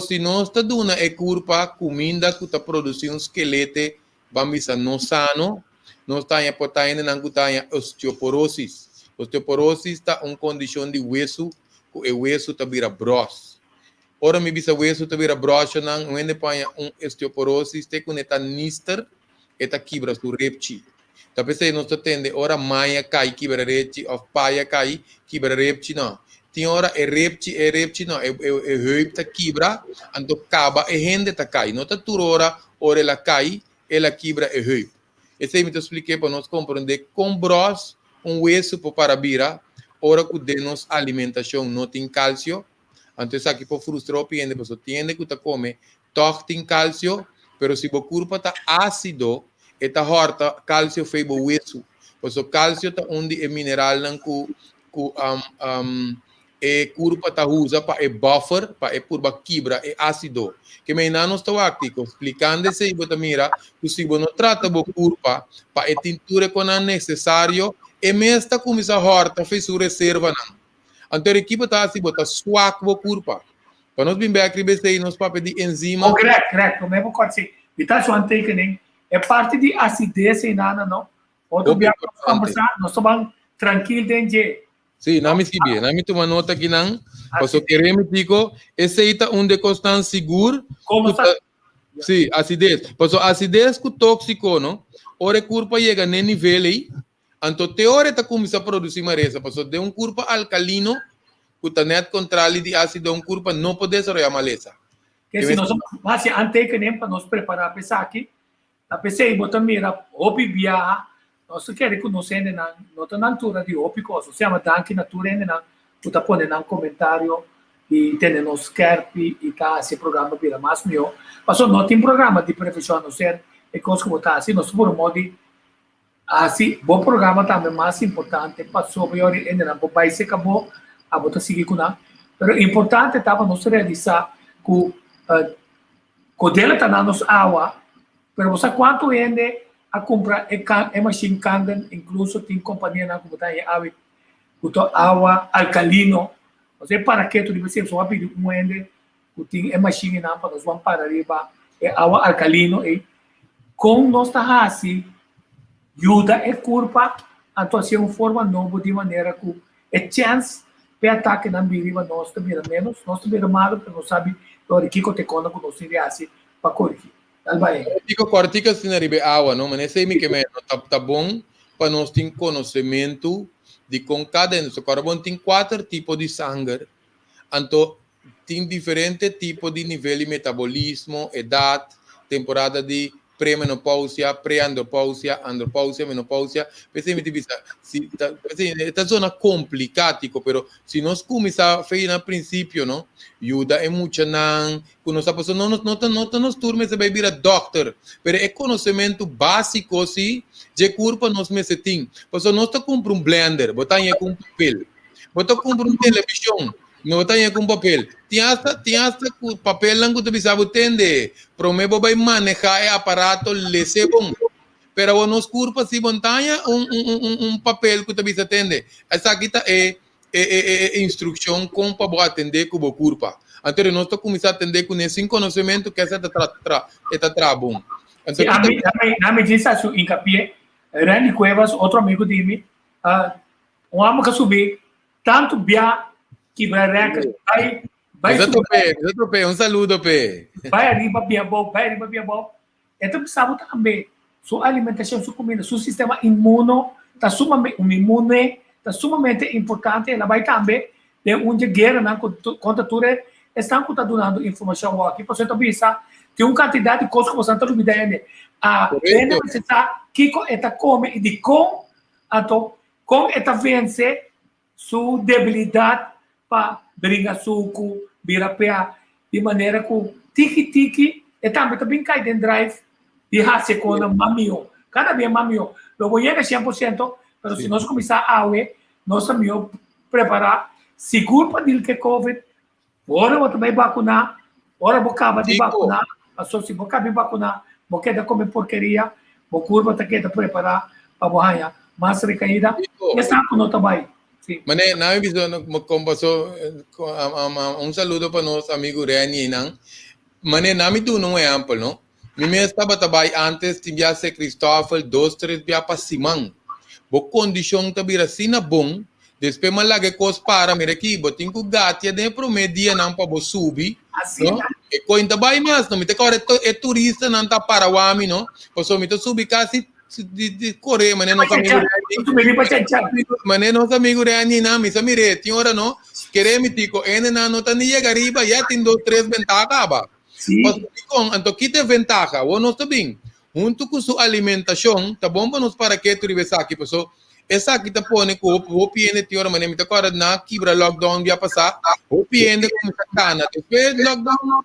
Se nós estamos dando a curva comida que está produzindo esqueleto, vamos dizer, não sano, nós estamos na osteoporose. Osteoporose está uma condição de hueso, que o hueso está vira brox. Ora, me bisa hueso está vira brox, não é osteoporose, está com esta níster, esta quebra do reptil. Talvez nós tende ora maia cai quebra repti of paia cai quebra repti não. Tem hora repti não é tá quebra, ando caba rende tá cai. Não tá turora ora ela cai, ela quebra heup. Esse aí me expliquei para nós compreender com bros hueso para bira, ora que de nos alimentação não tem cálcio. Então aqui por frustrar piende, pessoa tiende que tá come, toch tem cálcio, pero se o corpo tá ácido esta horta cálcio fez o hueso, pois o cálcio tá onde é mineral não é curva tá usa para é buffer para é curva quebra é ácido que me não está aqui explicando se você mira que se você não trata a curva para é tintura quando é necessário e mesmo está com essa horta fez sua reserva não então a equipe tá assim bota suaco a curva para nós bem aqui bem nós para pedir enzima correto como é que pode ser está só antequenem é parte de acidez e nada, não? Outro dia nós estamos tranquilos dentro. Sim, não me escrevi, não me toma nota aqui não. Porque queremos digo, esse aí tá onde constante seguro. Como está? Sim, acidez. Porque acidez que tóxico, não? Ora curva chega nesse nível aí, então teoria tá começa a produzir maresa, porque de um curva alcalino, que tá net controle de ácido, um curva não pode desarrollar maleza. Que se nós vamos antequenem para nos preparar para isso aqui. A pessoa bota mira opi bia nós queremos conhecer na altura de opi coisa se chama danke natura na puta pone na comentário e temos CARP e tá esse programa vira mais meu. Mas não tem programa de prevenção, não ser é coisa que botar assim, nós por modo assim, bom programa também mais importante para sobre ainda não vai ser acabou a botar seguir com nada. Mas importante estava nós realizar que o dela está na nossa água, mas você quanto ainda a comprar é machine candle, incluso tem companhia na que botar água alcalino. Você para que tu deve ser só pedir um ainda que tem é machine na para nós vamos para arriba é água alcalino e com nossa raça ajuda é curva a atuação forma nova de maneira que é chance para ataque na biriba nós também menos nós também malo porque não sabe o que te conta com nós iria assim para corrigir talvez digo cortica se na ribe água não mas esse me que me tá bom para nós ter conhecimento de com cada nosso corpo tem 4 tipos de sangue então tem diferentes tipos de nível de metabolismo idade temporada de pré-menopausia, pré-andropausia, andropausia, menopausia. Pensei me tipo se esta zona complicada, pero se nós começar a fazer no princípio, não, ajuda é muito não, que nós pessoa não nos turmas vai vir a doctor, pero é conhecimento básico se de corpo nós me tem. Pessoa nós tá compra um blender, botar em com papel, botar compra um televisão. Não tem com papel. Tinha hasta com papel lang que tu bisa entender. Promebo vai manejar o aparato lese bom. Pero nos curpa se montanha papel que tu bisa entender. Essa aqui tá é instrução como para atender com o curpa. Então nós tô começar a atender com esse conhecimento que essa tá bom. Então a me disse isso em capie. Randy Cuevas, outro amigo de mim, um amo que subir tanto bia que vai Exato, Pé. Um saludo, Pé. Vai arriba, bem bom. Então, precisamos também, sua alimentação, sua comida, seu sistema imune, está sumamente importante. Ela vai também ter uma guerra na contra tudo. Estão dando informação aqui. Por exemplo, tem uma quantidade de coisas que você não está olvidando. A pena precisar que ela come e de como ela vence sua debilidade para brincar suco, virar pé, de maneira que tiki e também cai dentro drive de raça com a mamio. Cada vez mamio. Não vou chegar 100%, mas se nós começar a ver, nós também preparar seguro para dizer que COVID, ora vou também vacinar, ora vou acabar de vacinar, mas se vou acabar de vacinar, vou querer comer porcaria, vou curva tá querer preparar para borrar mais recaída, e está com nós também. Mané, nami biso magkombaso un saludo para nos amigo Reni nang. Mané, nami tu não é amplo, não? Mimi estava trabalhando antes, tinha se Cristóvão 2-3 dia para Simão. Bo condição tabira sina bom, depois malage cos para mira aqui, bo tinha gatia de promedia não para bo subir. Assim. E coin trabalho mais, não me te corre é turista não tá para o ami, não? Posso me te subir quase de correr, mané nosso amigo Rani na misa mire, tinha hora não, queremos tico, ene na nota nem chega arriba, já tem 2-3 ventajas, ba. Então que tem ventaja, ou nós também, junto com sua alimentação, tá bom para nós para que tu rivesa aqui, pessoal. Essa aqui tá pone com o piene tinha hora, mané, me tá agora na quebra lockdown dia passar, o piene como tá cana, depois lockdown,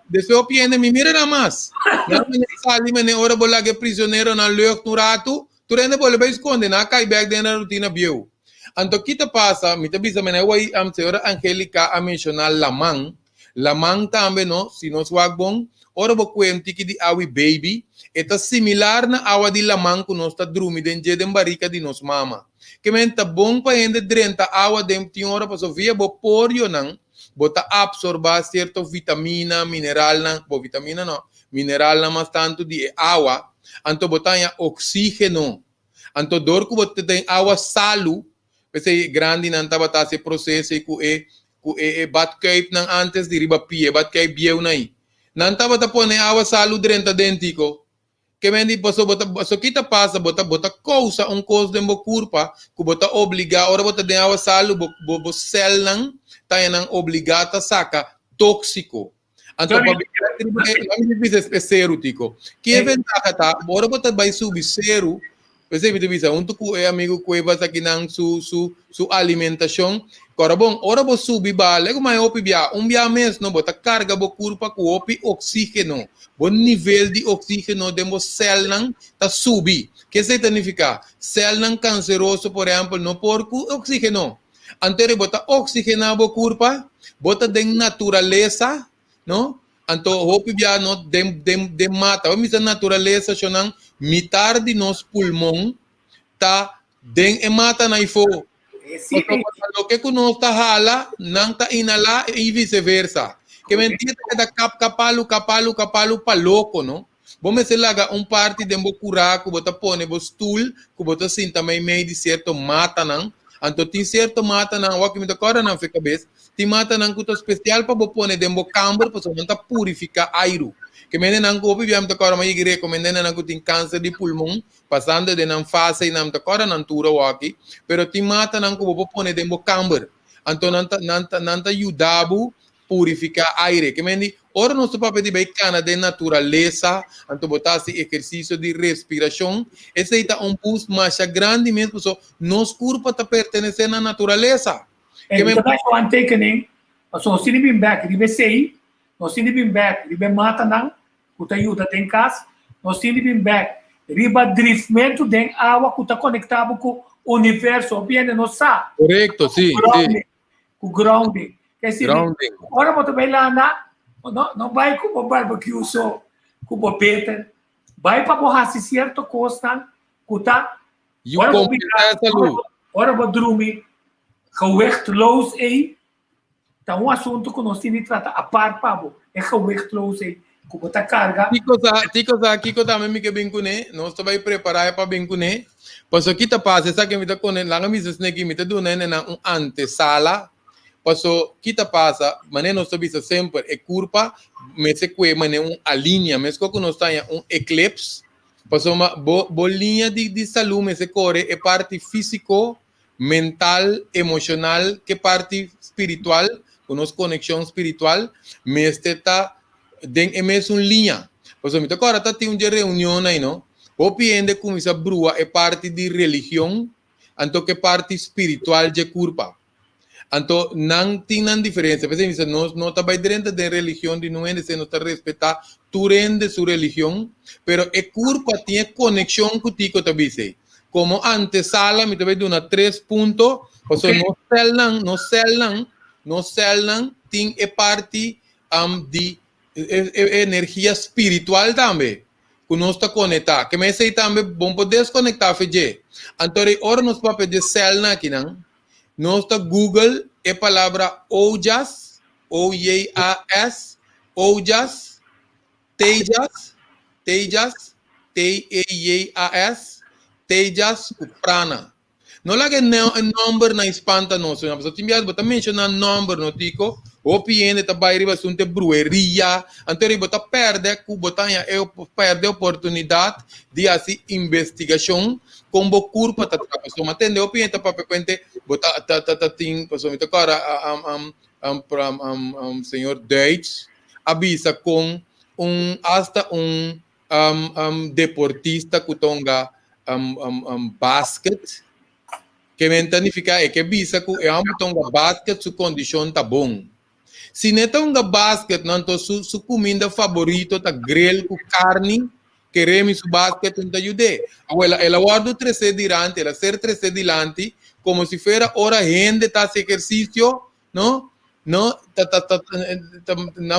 depois o piene me mira na mais. Não me sali, mané, hora bola que prisioneiro na lugar no rato. Tu ainda pode ver esconder na cai back dentro da rotina bio. Então que te passa, me te bisa mané, vai a senhora Angélica a mencionar lamang também não, se nós wag bom, ora bo kwenti que de awi baby, eta similar na awa de lamang que nós tá drumi dentro da barriga de nos mama. Que menta bom para ainda drenta awa dentro de hora para sofia bo porio não, bota absorbar certo vitamina, mineral não, bo vitamina não, mineral não mas tanto de awa. Anto botanya oxígeno. Anto dor que bote tem água salu, pese grande não tava tá se processo que bat cape não antes de riba pie, bat cape bieu nai. Não tava tá pone água salu dentro dentico. Que mendi posso bota so kita passa bota coisa coisa de mo curpa, que bota obrigar ora bota de água salu bo cell não tá não obligata saca tóxico. Então, para mim, é zero, tico. Que ventaja tá? Bora botar vai subir zero, Você me diz, tu é amigo que vai aqui na su alimentação. Agora bom, ora vou subir bale, como é opi bia, bia mês não bota carga bo curva com opi oxígeno. Bom nível de oxígeno de mo cell não tá subir. Que significa? Cell não canceroso, por exemplo, não por oxígeno. Anterior bota oxigena bo curva, bota de natureza, não? Então, hope bia no de mata. Vamos dizer natureza, chonang mitar de nos pulmão tá den e mata na ifo. Lo que nós tá hala, não tá inala e vice-versa. Que mentira que da capalo pa louco, não? Vamos se laga parte de curaco, bota pone bo stool, que bota assim também meio de certo mata, não? Então, tem certo mata, não? O que me decora não fica cabeça. Tem mata não cuto especial para pone de camber, para não purificar aire. Que me não copi bem te cora, mas eu recomendo não tem câncer de pulmão, passando de não fase não te cora não tura o aqui, pero tem mata não que pone de camber. Então não te ajudava purificar aire. Que me diz, ora nosso papel de bacana de natureza, então botar esse exercício de respiração, esse é boost mais grande mesmo, so nos corpo tá pertencer à natureza. Então, so antekening, so sinibim back, ribe sei, no sinibim back, ribe mata nang, kuta yuta tem cas, no sinibim back, riba driftmento den água kuta conectado com o universo, bien no sa. Correcto, sim. O grounding. Grounding. Ora bota bem lá na, não vai com o barbecue só, com o Peter, vai para borrar se certo costa, kuta. Ora vou dormir. Gewichtloos tá assunto que nós temos que tratar a par pabo é gewichtloos como tá carga ticos aqui que também me que bem com né nós vai preparar para bem com né pois aqui tá passa essa que me tá com né lá me diz que me tá do né na antesala pois aqui tá passa mas nós sabemos sempre é curva mas se que mas a linha mas que nós tá eclipse pois uma bolinha de saúde mas se corre é parte físico mental, emocional, que parte espiritual, conosco conexão espiritual, mas está dentro de uma linha. Por exemplo, agora tem uma reunião aí, não? O piende com essa brua é parte de religião, então que parte espiritual de culpa. Então, não tem diferença. Por exemplo, não está bem dentro da religião, de não é se não está respeitar tu rende sua religião, pero a culpa tem conexão contigo também. Como antesala, me também dá 3 pontos, ou seja, no céu tem a parte de energia espiritual também, que nós está conectado. Que me sei também, bom poder desconectar, fez. Então, agora nós vamos pedir céu aqui, não? Nós está Google a palavra Ojas, O-J-A-S, Ojas, Tejas, T-E-J-A-S, Tejas Prana. Não lá que number na espanta não, se você tem viado, também mencionar number no tico, o piende tá vai riba sunte brueria, anterior bota perde, ku botanya perde oportunidade de assim investigação com bo curva tá trapasso, matende o piende para pepente bota tem, passou me agora senhor Deutsch avisa com hasta deportista kutonga basket que significa é que bisa que é um basket sua condição tá bom. Se não é um basket não to sua comida favorito tá grill com carne que remi su basket não ajude. Ela guarda 13 dilante, ela ser 13 dilante como se fosse hora gente tá exercício, não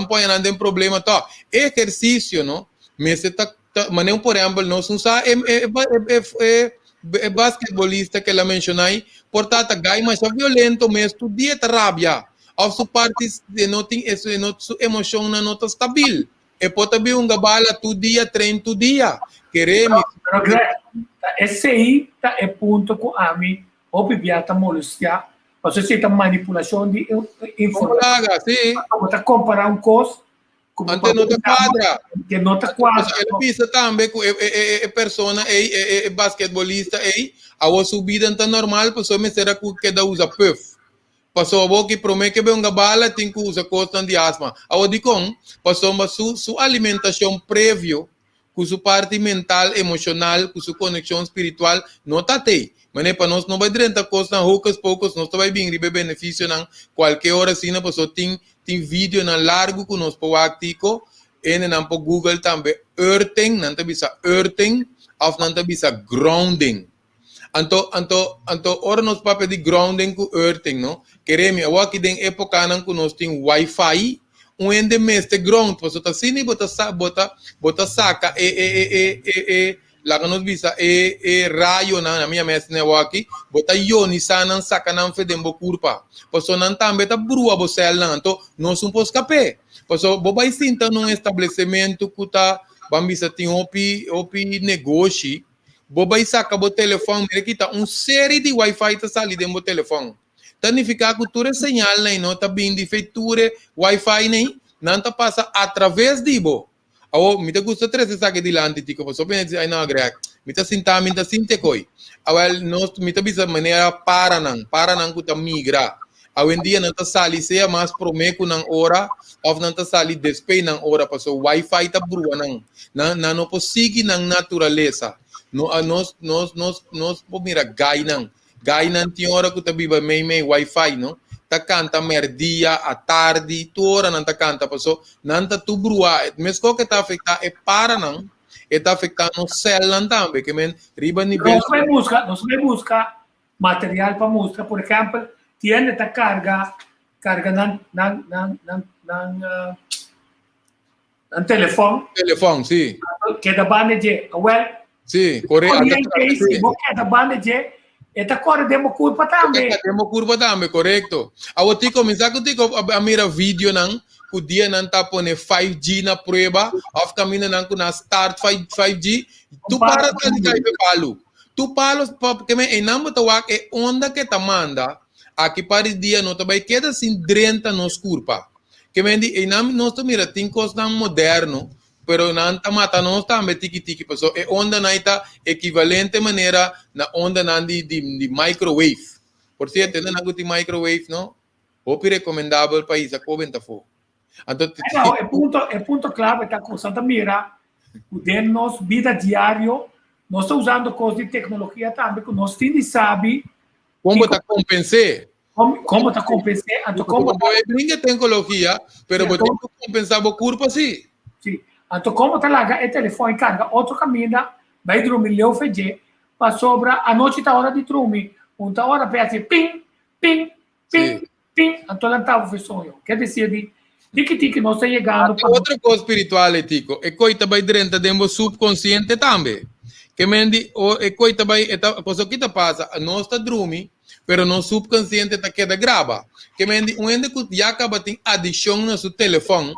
põe nada em problema tá. Exercício, não? Mas mas não, por exemplo, nós usamos basquetebolista que ela mencionei, portanto, gai mais violento, mas tu dia tá rabia, ou sua parte não tem essa emoção não está estável, e pode haver bala tu dia, treino tu dia, queremos. Esse aí é ponto que a mim, o pibiata molestia, você se tá manipulação de informação, você comparar coisa. Ante nota quadra. Que nota quadra. Ele pisa também que a pessoa é basquetebolista a subida está normal, pessoa me será que da usa puff. Pessoa que promete que uma bala tem que usar costa de asma. A odicon, pessoa sua alimentação prévio com sua parte mental, emocional, com sua conexão espiritual, não está aí. Mas para nós não vai durante a coisa, poucos poucos, nós vai vir receber benefício não qualquer hora assim, na pessoa tem vídeo na largo que nós podemos tico, e na Google também earthing, não está bisa earthing, ou não está bisa grounding. Anto ora nós para pedir grounding com earthing, no? Queremos, eu aqui tem época não que nós tem Wi-Fi, ende mês de ground, você tá assim, bota saca lá que nós bisa raio na minha mesa né aqui, bota ionizar não saca não fedem bo curpa, você não também tá brua você não, então nós não podemos escapar, você vai sentar num estabelecimento que tá, vamos bisa tem opi negócio. Boba saca o telefone, mira aqui tá série de Wi-Fi tá ali dentro do telefone. Significa que toda señal não tá bem de feitura Wi-Fi nem não tá passa através de bo. Awo me te gusta tres saque de lante tico, so bem dizer aí não agrega. Me tá sinta coi. Awal nós me tá bisa maneira para não que tá migra. Awo em dia não tá sali seja mais promeco não hora, ou não tá sali despe não hora, passou Wi-Fi tá brua não possível na natureza. Nós mira gainan tinha hora que tá viva meio Wi-Fi, não? Tá canta merdia à tarde, toda não tá canta, passou, não tá tu brua, mesmo que tá afetando é para não, e tá afetando o célula também, que men riba nível. Nós vai buscar material para mostrar, por exemplo, tiene esta carga nan telefone. Telefone, sim. Que da banda de, well, sim, correto. Da banda de, esta corre demo curva também. Demo curva também, correto. Agora te começar a mirar vídeo não, que o dia não tá pondo 5G na prova, ou caminho não com na start 5G, tu para de cair palo. Tu palos porque me enamo to wak é onda que tá manda, aqui para o dia não vai queda assim drenta nos curva. Que me di enamo nós to mira tem coisa moderno. Pero não tá matando nós também tiki passou é onda não está equivalente maneira na onda não de microwave por certo não é de microwave não ou recomendável para isso a cobenta for então é ponto clave tá com Santa Mira o de nós vida diário nós estamos usando coisas de tecnologia também que nós temos sabe como tá compensar como tá compensar então como brinca tecnologia pero você tem que compensar o corpo assim sim. Então, como tá lá, o telefone carga, outro caminho, vai dormir, leu feijão, para sobra, a noite tá hora de dormir, uma hora pensa, ping, ping, ping, ping, então não tá o sonho. Quer dizer, que nós estamos chegando. Outra coisa espiritual, Tico, é coisa vai dentro do subconsciente também. Que mendi, é coisa vai, a coisa que tá passa, nós tá dormir, pero no subconsciente tá queda grava. Que mendi, ende que já acaba tem adição no seu telefone.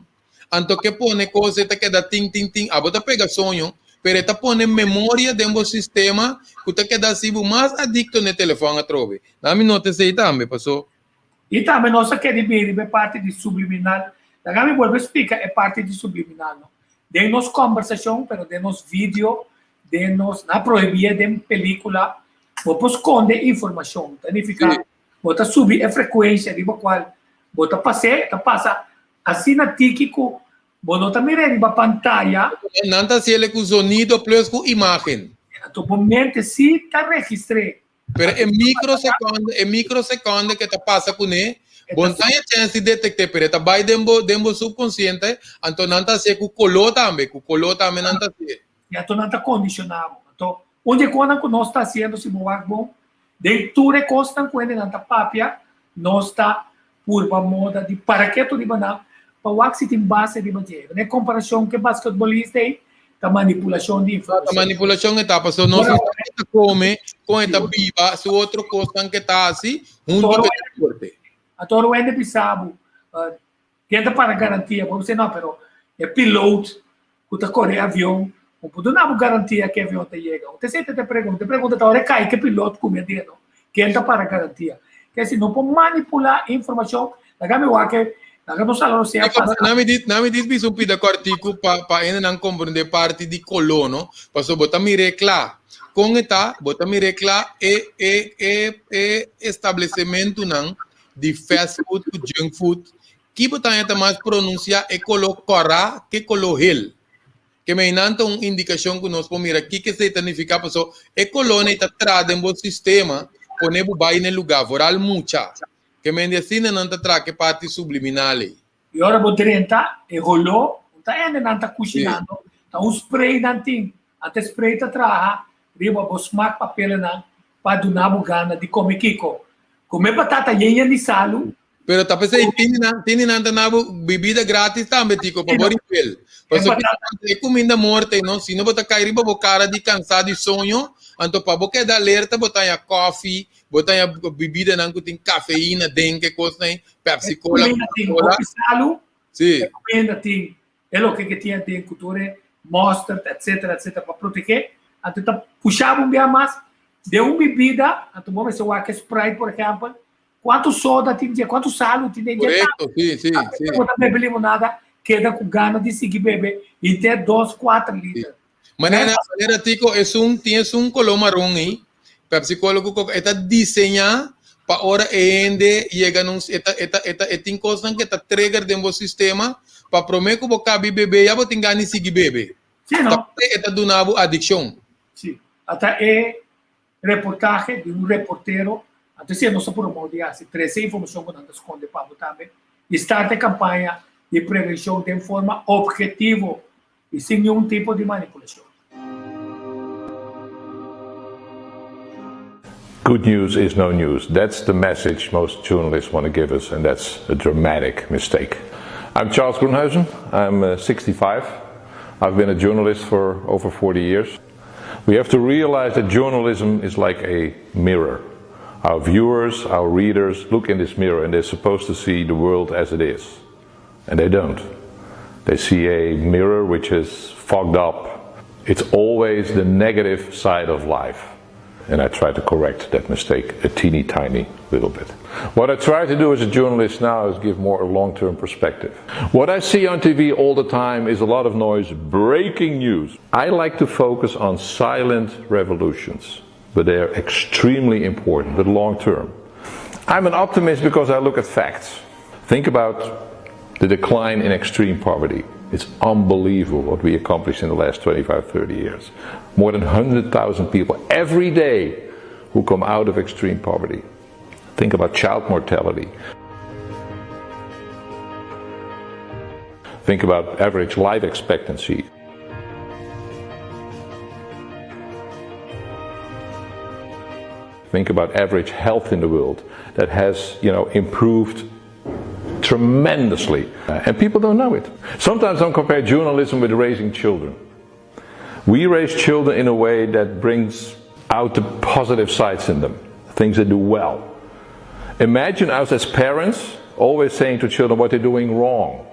Anto que pone coisa que queda ting, a bota pega sonho, pero esta pone memória dentro do sistema que te queda assim mais adicto no telefone a trove. Na minha nota sei também, passou. E também nós queremos ver parte de subliminal. Da me vuelve explicar é parte de subliminal, não? De nos conversação, pero de nos vídeo, de nos na proibida de película, vou esconde informação. Significa, bota subir a frequência de qual, bota passa assim na tíquico, você também vê a pantalla. Não está sendo com sonido plus com imagem. No momento sim está registrado. Pero é microsegundo que está passa com ele. Bom, tem a chance de detectar, pero está vai dentro subconsciente, então não está sendo com color também não está sendo. Então não está condicionado. Então, onde quando nós está sendo se bom, de tudo consta quando não está papia, nós está por uma moda de para que tu diba para o que tem base de bater. Na comparação que basquetebolista tem, a manipulação de informação. A manipulação está passando, nós está come com esta viva, se outro coisa que está assim, junto com o forte. Então, o ende pisabo, tenta para garantia, você não, pero é piloto, que está correndo avião, não pode dar garantia que o avião te chega. Você sempre te pergunta, agora cai que piloto come dentro, que entra para garantia. Que assim, não pode manipular informação, da me que não me diz bicho pida cortico para ainda não compreender parte de colono, passou botar me reclar. Com eta, botar me reclar é estabelecimento não de fast food, junk food, que botar ainda mais pronunciar é colo cora que colo hel. que me inanta uma indicação que nós mira aqui que se significa pessoa é colônia está trazendo um sistema poner o bai no lugar voral mucha que me ensina não tá traque parte subliminal E ora vou tentar e rolou tá ainda não tá cozinhando tá um spray nanting até spray tá traha riba vou smack papel na para donar bugana de comer kiko comer batata yenha de salo. Pero tapos tiene nada bebida grátis também, tico, para boripel. Porque é comida morte, não? Se não botar cair para cara de cansado de sonho, então para botar da alerta, botar a coffee, botar a bebida não que tem cafeína, dengue, coisa aí, Pepsi Cola. Salo. Sim. Comida tem, é o que tinha tem cultura, mostarda, etc, para proteger. Então tá puxava um bem mais, deu bebida, então vamos ver se o Sprite, por exemplo. Quanto soda tinha, quanto salo tinha. Correto, sim. Não beber limonada, queda com gana de seguir beber, e ter 2, 4 litros. Maneira, tico, tienes um color marrom aí, Pepsi Cola, está desenhado para hora ende, chega num, tem coisa que está trigger dentro do sistema, para prometer que você beber, já você tem gana de seguir beber. Sim, não? Está dando adicção. Sim, até é reportagem de reportero. Então, se não só por uma dia, se trazer informação que não esconde para também, estar de campanha de prevenção de forma objetiva e sem nenhum tipo de manipulação. Good news is no news. That's the message most journalists want to give us, and that's a dramatic mistake. I'm Charles Groenhuizen. I'm 65. I've been a journalist for over 40 years. We have to realize that journalism is like a mirror. Our viewers, our readers look in this mirror and they're supposed to see the world as it is. And they don't. They see a mirror which is fogged up. It's always the negative side of life. And I try to correct that mistake a teeny tiny little bit. What I try to do as a journalist now is give more a long-term perspective. What I see on TV all the time is a lot of noise, breaking news. I like to focus on silent revolutions, but they are extremely important, but long-term. I'm an optimist because I look at facts. Think about the decline in extreme poverty. It's unbelievable what we accomplished in the last 25, 30 years. More than 100,000 people every day who come out of extreme poverty. Think about child mortality. Think about average life expectancy. Think about average health in the world that has, improved tremendously, and people don't know it. Sometimes I compare journalism with raising children. We raise children in a way that brings out the positive sides in them, things they do well. Imagine us as parents always saying to children what they're doing wrong.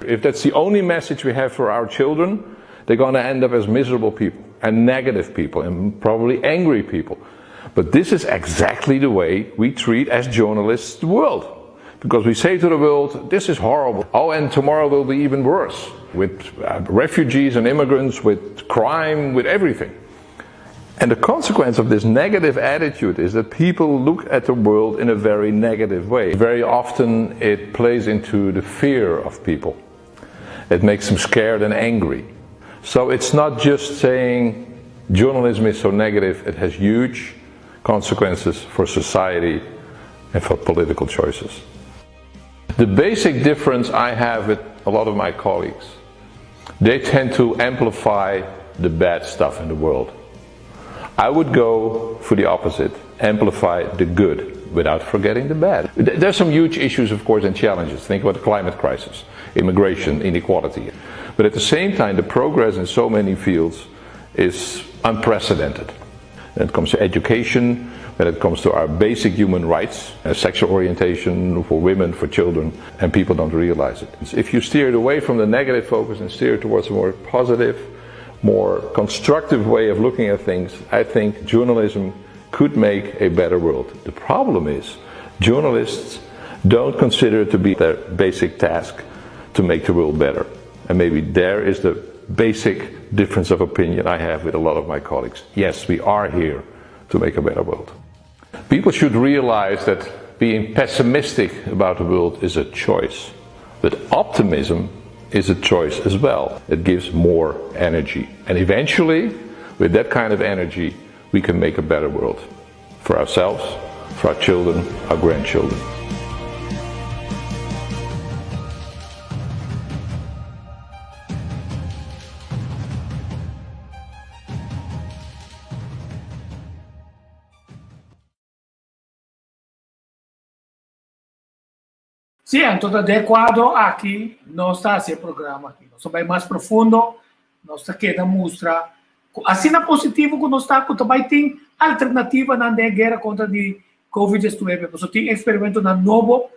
If that's the only message we have for our children, they're going to end up as miserable people and negative people and probably angry people. But this is exactly the way we treat as journalists the world. Because we say to the world, this is horrible. Oh, and tomorrow will be even worse. With refugees and immigrants, with crime, with everything. And the consequence of this negative attitude is that people look at the world in a very negative way. Very often it plays into the fear of people. It makes them scared and angry. So it's not just saying journalism is so negative, it has huge consequences for society and for political choices. The basic difference I have with a lot of my colleagues, they tend to amplify the bad stuff in the world. I would go for the opposite, amplify the good without forgetting the bad. There's some huge issues, of course, and challenges. Think about the climate crisis, immigration, inequality. But at the same time, the progress in so many fields is unprecedented. When it comes to education, when it comes to our basic human rights, sexual orientation for women, for children, and people don't realize it. If you steer it away from the negative focus and steer towards a more positive, more constructive way of looking at things, I think journalism could make a better world. The problem is, journalists don't consider it to be their basic task to make the world better. And maybe there is the basic difference of opinion I have with a lot of my colleagues. Yes, we are here to make a better world. People should realize that being pessimistic about the world is a choice, but optimism is a choice as well. It gives more energy. And eventually, with that kind of energy, we can make a better world for ourselves, for our children, our grandchildren. Sim, então adequado aqui, nós está esse programa aqui. Nós vai mais profundo, nós está querendo mostrar. Assim na positivo que nós está, que também tem alternativa na guerra contra de Covid-19. Você tem experimento na novo,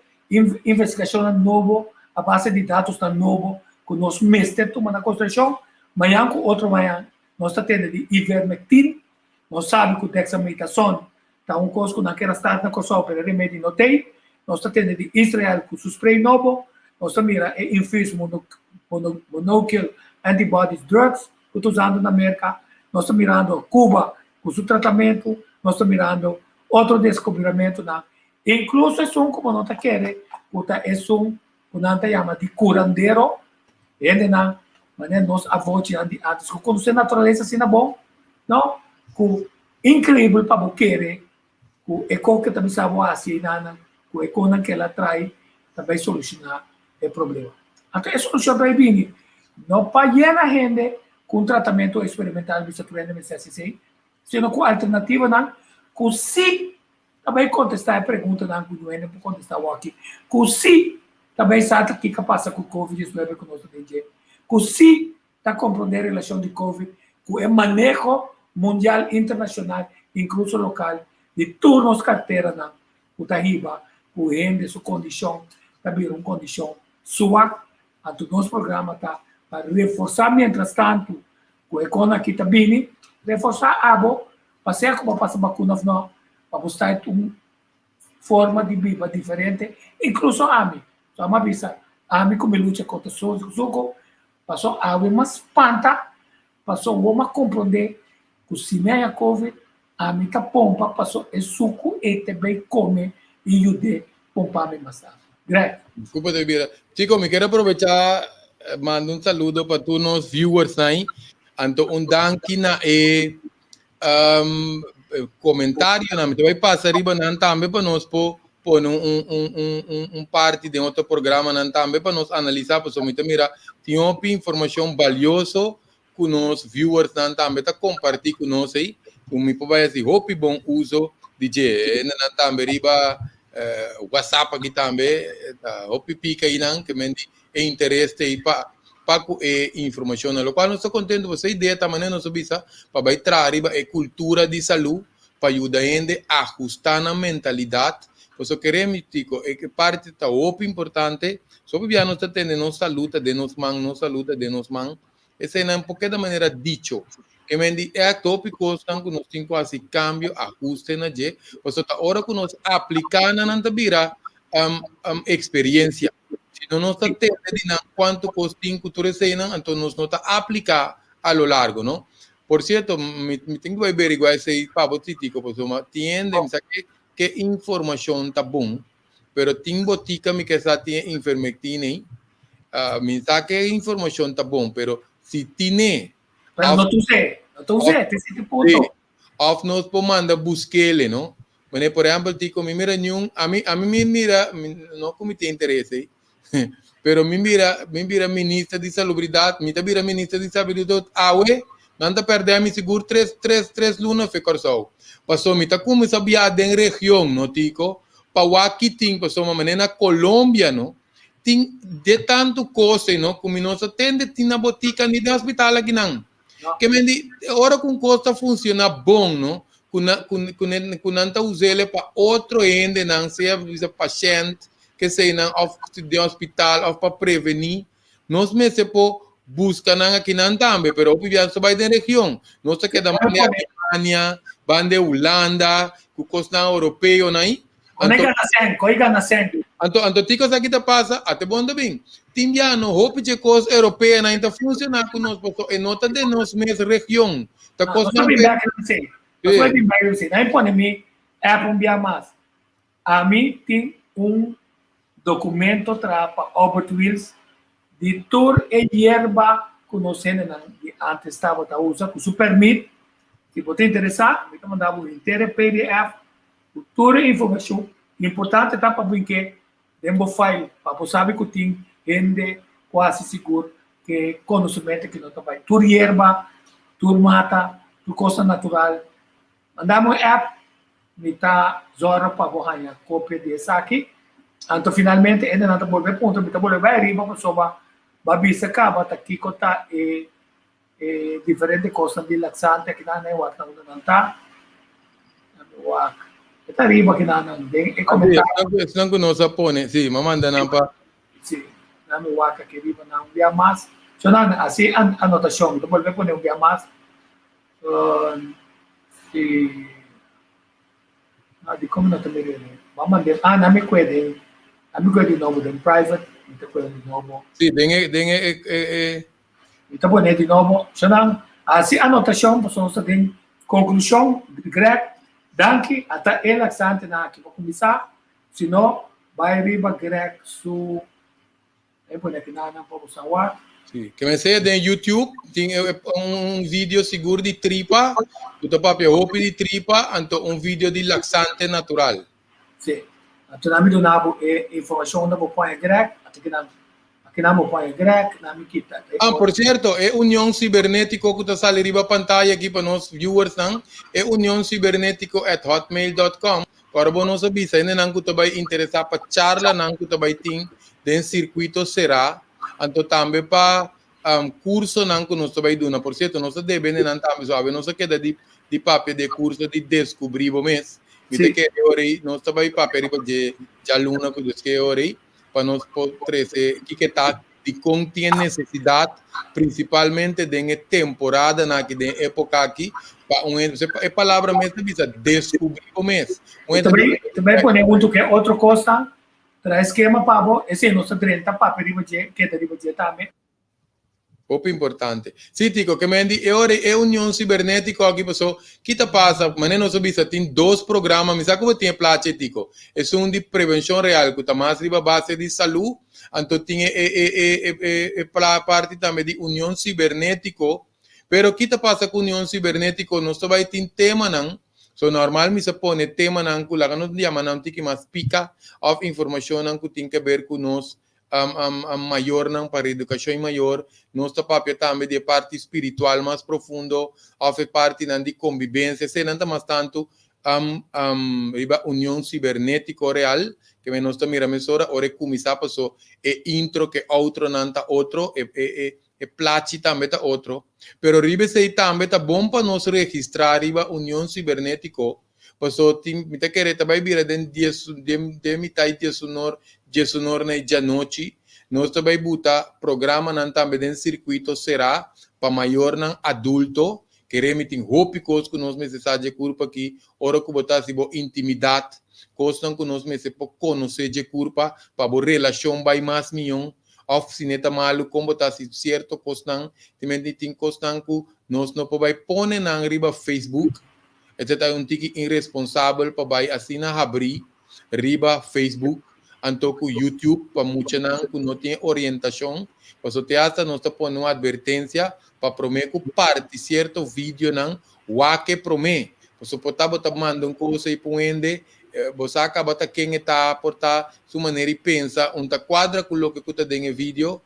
investigação na novo, a base de dados na novo, que nós mestre toma na construção. Manhã com outro manhã, nós está tendo de ivermectin, nós sabemos que o dexamethason está coisa que naquela estado na coisa para remédio não tem. Nós estamos tendo de Israel com o spray novo, nós estamos mirando infuse monocle antibodies drugs, que estão usando na América, nós estamos mirando Cuba com o tratamento, nós estamos mirando outro descobrimento, incluso é como nós queremos, é que nós chamamos de curandeiro, nós avós antes, conhecer a natureza assim é bom, não? Incrível para você querer, é que também sabe assim, a economia que ela traz também solucionar o problema. Então, a solução vai vir. Não para a gente com tratamento experimental de saturno MSSC, sino com alternativa, com se também contestar a pergunta, que eu vou contestar aqui, com se também sabe o que passa com o Covid-19 que nós temos, com se está compreendendo a relação de Covid, com o manejo mundial, internacional, incluso local, de todas as carteiras, o Tahiba, o rende, sua condição, também uma condição sua, a todo nosso programa está para reforçar, mientras tanto, o economia aqui também, reforçar a abo, para ser como passa vacuna, para buscar uma forma de vida diferente, incluso a mim, só uma visa, a mim como luta contra o suco, passou a abo, mas espanta, passou uma compreender que se me é Covid, a mim está pompa, passou é suco e também come, y ayude pomparme más tarde. Greg. Desculpa, Tevira. Chicos, me quiero aprovechar, mando un saludo para todos los viewers ahí. Anto un danki na comentario, na me te vai passar arriba nan tambe para nós pôr parte de outro programa nan tambe para nós analisar, para me mira, tem uma informação valiosa com os viewers nan tambe tá compartilhar com nós aí. O me vai assim, hope bom uso DJ nan tambe riba WhatsApp aqui também, o pipica aí não, que me interesse aí para informação, no qual nós estamos contentes, você ideia também nós visa para vai trazer a cultura de saúde para ajudar a ajustar na mentalidade. Porque queremos digo é que parte da importante, sobre já nós tendo nossa saúde de nos mãos, essa é um pouco da maneira dicho. Que me diz, é tópico que nós temos quase cambio, ajuste na je, mas a hora que nós aplicamos na tabira experiência. Se não nós temos quanto costinho que tu recebes, então nós não aplicar a lo largo, não? Por certo, me tenho que averiguar esse papo títico, porque entendem que informação tá bom, pero tem botica me que já tem ivermectina, me sabe que informação tá bom, pero se tem pero no tú sé, ese punto. Of nos manda busquele, ¿no? Bueno, por ejemplo, tico, mi mira, a mí me mira, no como te interese, pero me mira ministra de salubridade, me mira ministra de salubridade, não perder mi seguro tres lunas fe corsau. Passou me tá como sabia de região, no tico, para aqui tem passou uma maneira Colômbia, no? Tem de tanto coisa, no? Como nós atende tem na botica nem de hospital aqui não. Que me diz, ora com costa funciona bom, não? Com nanta usele para outro ende, não seja paciente que seja de hospital ou para prevenir, nós me se po busca não aqui não também, pero o piano só vai da região, nós se queda mais na Alemanha, van de Holanda, com costa europeu, não é? Então, ticos aqui te passa, até bom também. Timbiano, hope de coisa europeia não está funcionando com nós, porque nota de nós mesma região. Tá coisa não Não põe mim é para enviar mais. A mim tem documento para Albert Wills de tur e hierba que nós antes estava a usar, que isso permite, se você interessar, você mandar um inteiro PDF, toda a informação. Importante está para brincar, dentro do file, para você saber que tem gente quase seguro que conhecimento que não está bem. Tur hierba, tur mata, tur coisa natural. Mandamos app, me está zora para você ganhar cópia desse aqui. Então, finalmente, ainda não está voltando ponto, me está voltando arriba, para soba, babisa acaba, está aqui, está diferente coisas de laxante, que não é o que não está. Está arriba, que não é comentário. Se não conosco, põe, sim, mamanda não para. Sim, não é o que arriba, não é mais. So, não, assim, anotação, então, voltando para um mais. Di como não também é. Vamos ver. Não me cuide. Não me cuide de novo, de private. Não te cuide de novo. Sim, Então, bom, de novo. Então, assim, anotação, para nós ter conclusão, Greg, danke, até ele laxante na aqui para começar. Se não, vai arriba, Greg, su. É bom, aqui não pode usar. Sim, que me sei de YouTube, tem vídeo seguro de tripa, tu papel roupa de tripa, então vídeo de laxante natural. Sim, então nós damos informação da põe Greg, aqui não põe Greg, não quita. Por certo, é União Cibernético que está saindo riba pantalla aqui para nós viewers não, é unióncibernético@hotmail.com. Para nós avisa, ainda não que vai interessar para charla, não que vai ter den circuito será. Então também para curso não que nós vai dar, por certo, nós devemos não também sabe, nós queda de papel de curso de descobrir o mês. Viste que ore nós vai papel de aluno que diz que ore para nós poder que está de contém necessidade principalmente de temporada na que de época aqui para é palavra mesmo visa descobrir o mês. Também podemos que outra coisa traz esquema para esse nosso 30 papel que deriva de também. Pouco importante. Sim, Tico, que me diz, é União Cibernética aqui, pessoal, que está passando, mas não sabia, tem 2 programas, mas sabe como tem placa, Tico? É um de prevenção real, que está mais riba base de saúde, então tem a parte também de União Cibernética, pero que está passando com União Cibernética, nós vai ter tema, não? So normal me se põe tema não, que lá não diama não tem que mais pica of informação não que tem que ver com nós maior não para educação maior, nosso papel também de parte espiritual mais profundo, of parte não de convivência, se não mais tanto união cibernética real, que me nós miramos ora, ora começar passou intro que outro não tá outro placi também tá outro, pero ribe sei também tá bom para nós registrar riba união cibernética, passou me tá querer também vir de mitai de sonor na dia noite, nós também botar programa não também de circuito será para maior não adulto, que remitem roupa coisas que nós mensagem curva aqui, ora que botar se bo intimidade, coisas que nós mensagem para conhecer de curva, para bo relação vai mais milhão, oficina malu como botar se certo coisas também tem coisas que nós não podemos pôr na riba Facebook, etc. Tiki irresponsável para vai assim na abrir riba Facebook. Então, com YouTube, para muitos não tem orientação, para o teatro, nós estamos pondo uma advertência para prometer que parte certo vídeo não, o que promete. Você pode estar mandando coisa e poende, você acaba de quem está a portar sua maneira e pensa, onde quadra com o que está dentro do vídeo,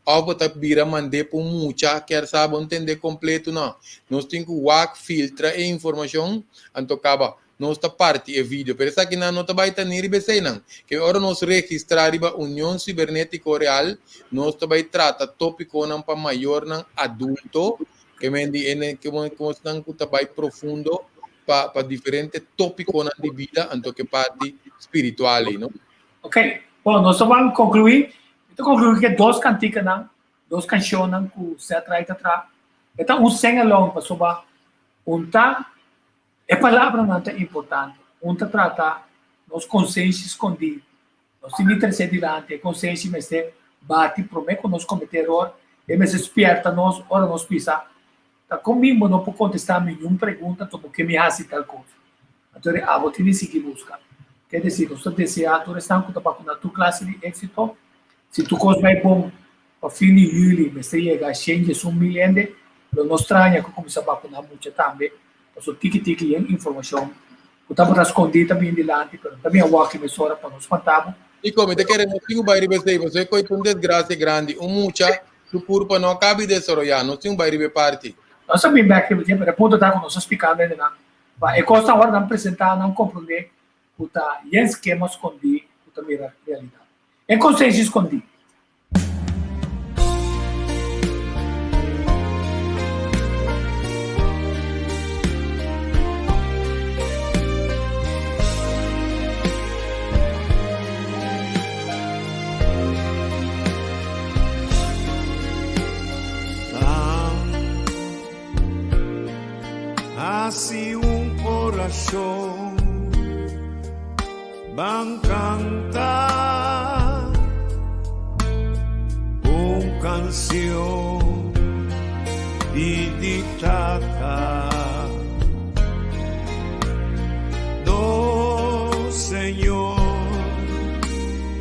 ou você vira mandar para muita, quer saber entender completo, não. Nós temos que filtrar a informação, então acaba. Nossa parte é vídeo, pero essa aqui não vai ter nem ribesei não. Que agora nós registrar a União Cibernética Real, nós vai tratar tópico não para maior não adulto, que mendi que estão que vai profundo para diferentes tópicos de vida, então que parte espiritual, não? Ok, bom, nós vamos concluir. Então concluir que 2 canticas não, 2 canções não que se atrai atrás. Então sing along para soba, a palavra não é importante. Trata nos consciência escondida. Nós temos que trazer diante a consciência, mas bate, promete que nós cometer erro, e mas esperta nós, ora nós pisa. Tá comigo não pode contestar nenhuma pergunta, porque me hace tal coisa. Então, vou ter que seguir buscar. Quer dizer, nós desejamos, tu estás com a tua classe de êxito, se tu coisa vai bom, para fim de julho, me chega a 100.000 ende, lo não estranha que começa a vacinar muito também, então tiki-tiki é informação, que está para esconder também delante, mas também é o que me sobra para nos contar. E como te querem não tem bairro bem, você coi com desgraça grande, mucha, tu curva não cabe desarrollar, não tem bairro parte. Nós sabemos que o ponto está com nós explicando ainda, mas é coisa agora não apresentar, não compreender, que está em esquema escondido, que está mira realidade. É consciência escondida. Así un corazón van cantar una canción dedicada do Señor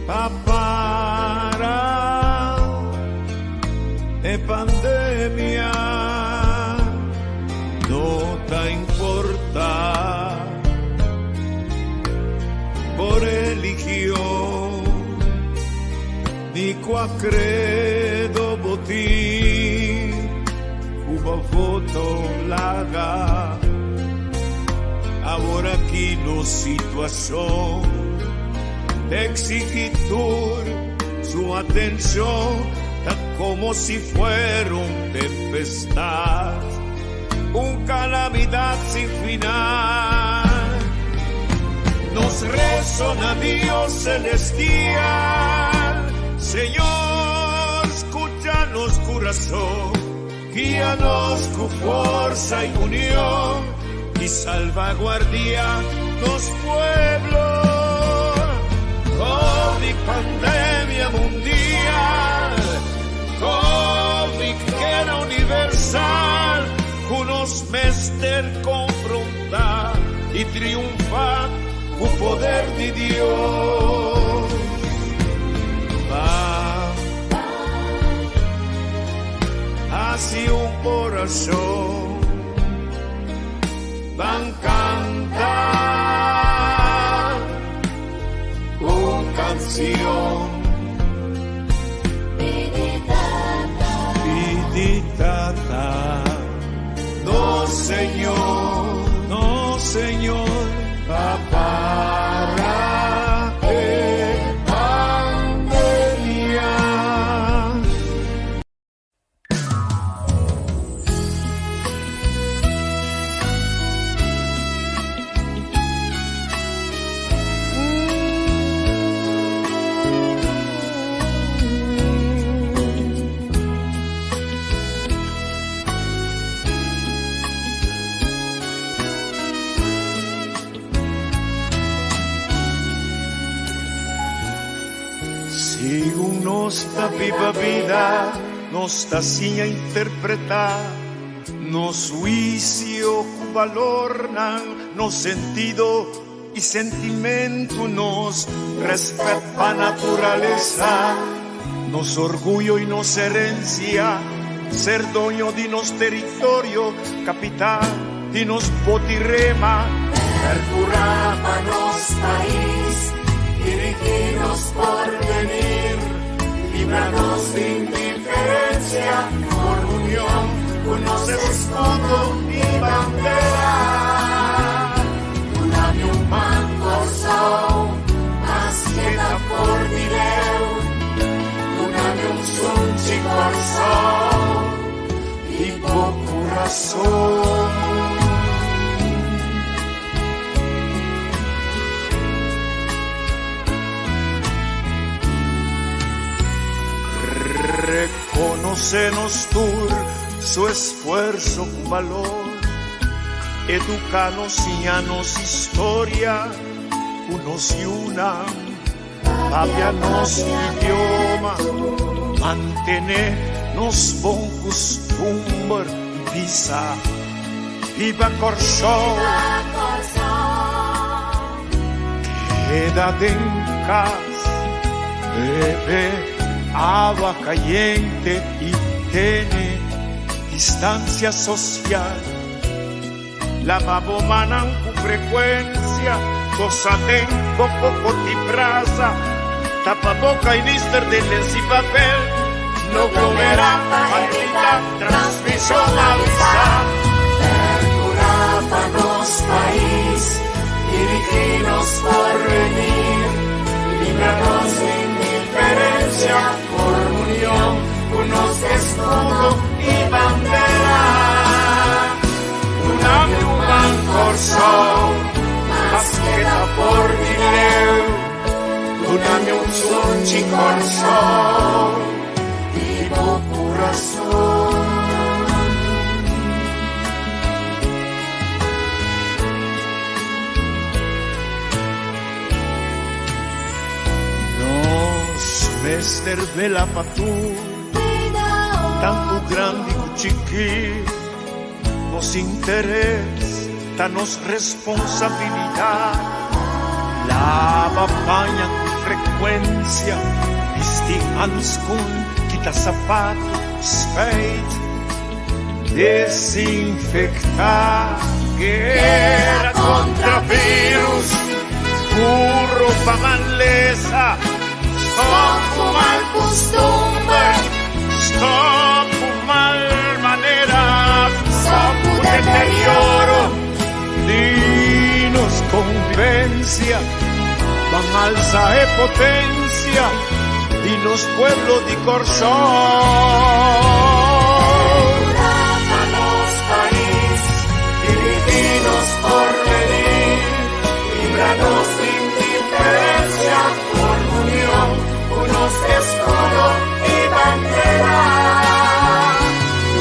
para de pandemia. No te importa por religión ni cual credo botín una foto larga. Ahora aquí no situación de exigir su atención como si fuera un tempestad, un calamidad sin final. Nos resona Dios celestial, Señor, escúchanos corazón, guíanos con fuerza y unión y salvaguardia los pueblos. COVID, pandemia mundial, COVID, guerra universal, unos mester confrontar y triunfar con poder de Dios. Va así un corazón van cantar una canción meditata. No Señor, para de pandemia. Si uno está viva vida, nos está sin a interpretar, nos juicio valornan, nos sentido y sentimiento, nos respeta naturaleza, nos orgullo y nos herencia, ser dueño de nos territorio, capital de nos potirrema, percurama nos país, dirigirnos por venir, líbranos de indiferencia, por unión, unos escudo y bandera. Una un manco son, más que la por video, una un sunchi corazón y por corazón. Reconocenos tú su esfuerzo con valor, educanos y anos historia, unos y una, háblanos idioma, mantenernos bon costumbre, visa, viva Corso, quédate en casa, bebé. agua caliente y tiene distancia social. Lavabo manan con frecuencia, cosa tengo poco ti brasa, tapaboca y lister de lenzi papel, no volverá a evitar transmisión avisar. Percurabanos país, diriginos por venir, líbranos de indiferencia, por unión, unos escudo y bandera. Una human corso, más queda por dinero, una un sunchi corso, vivo corazón. Nos mester vela patu, tanto grande y chiquito. Nos interés, danos responsabilidad. Lava paña con frecuencia, visti handschoen, quita zapatos, speit, desinfectar, guerra contra virus, burro pa' maleza, Stop mal costumbre, stop mal manera, stop deterioro, dinos convivencia, van alza e potencia, dinos pueblo di Corsò. Percurabanos país, diriginos por venir, líbranos de indiferencia, por unión, unos escudo y bandera.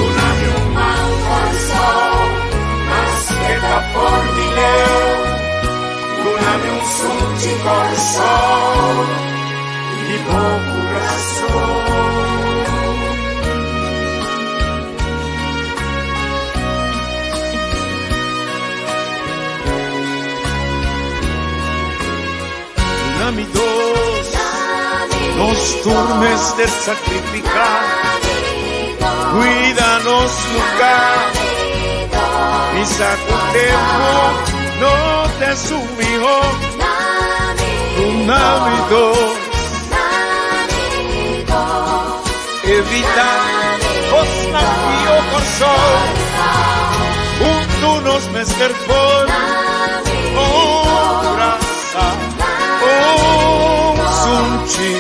Una human corso, más queda por dinero, una un sunchi corso, vivo corazón. Nami dos, nos turmes de sacrificar, cuídanos lugar, y sacudemos, no te sumió, un dos, evita, os navío por sol, juntos mester por, oh, brasa, oh, sunchi,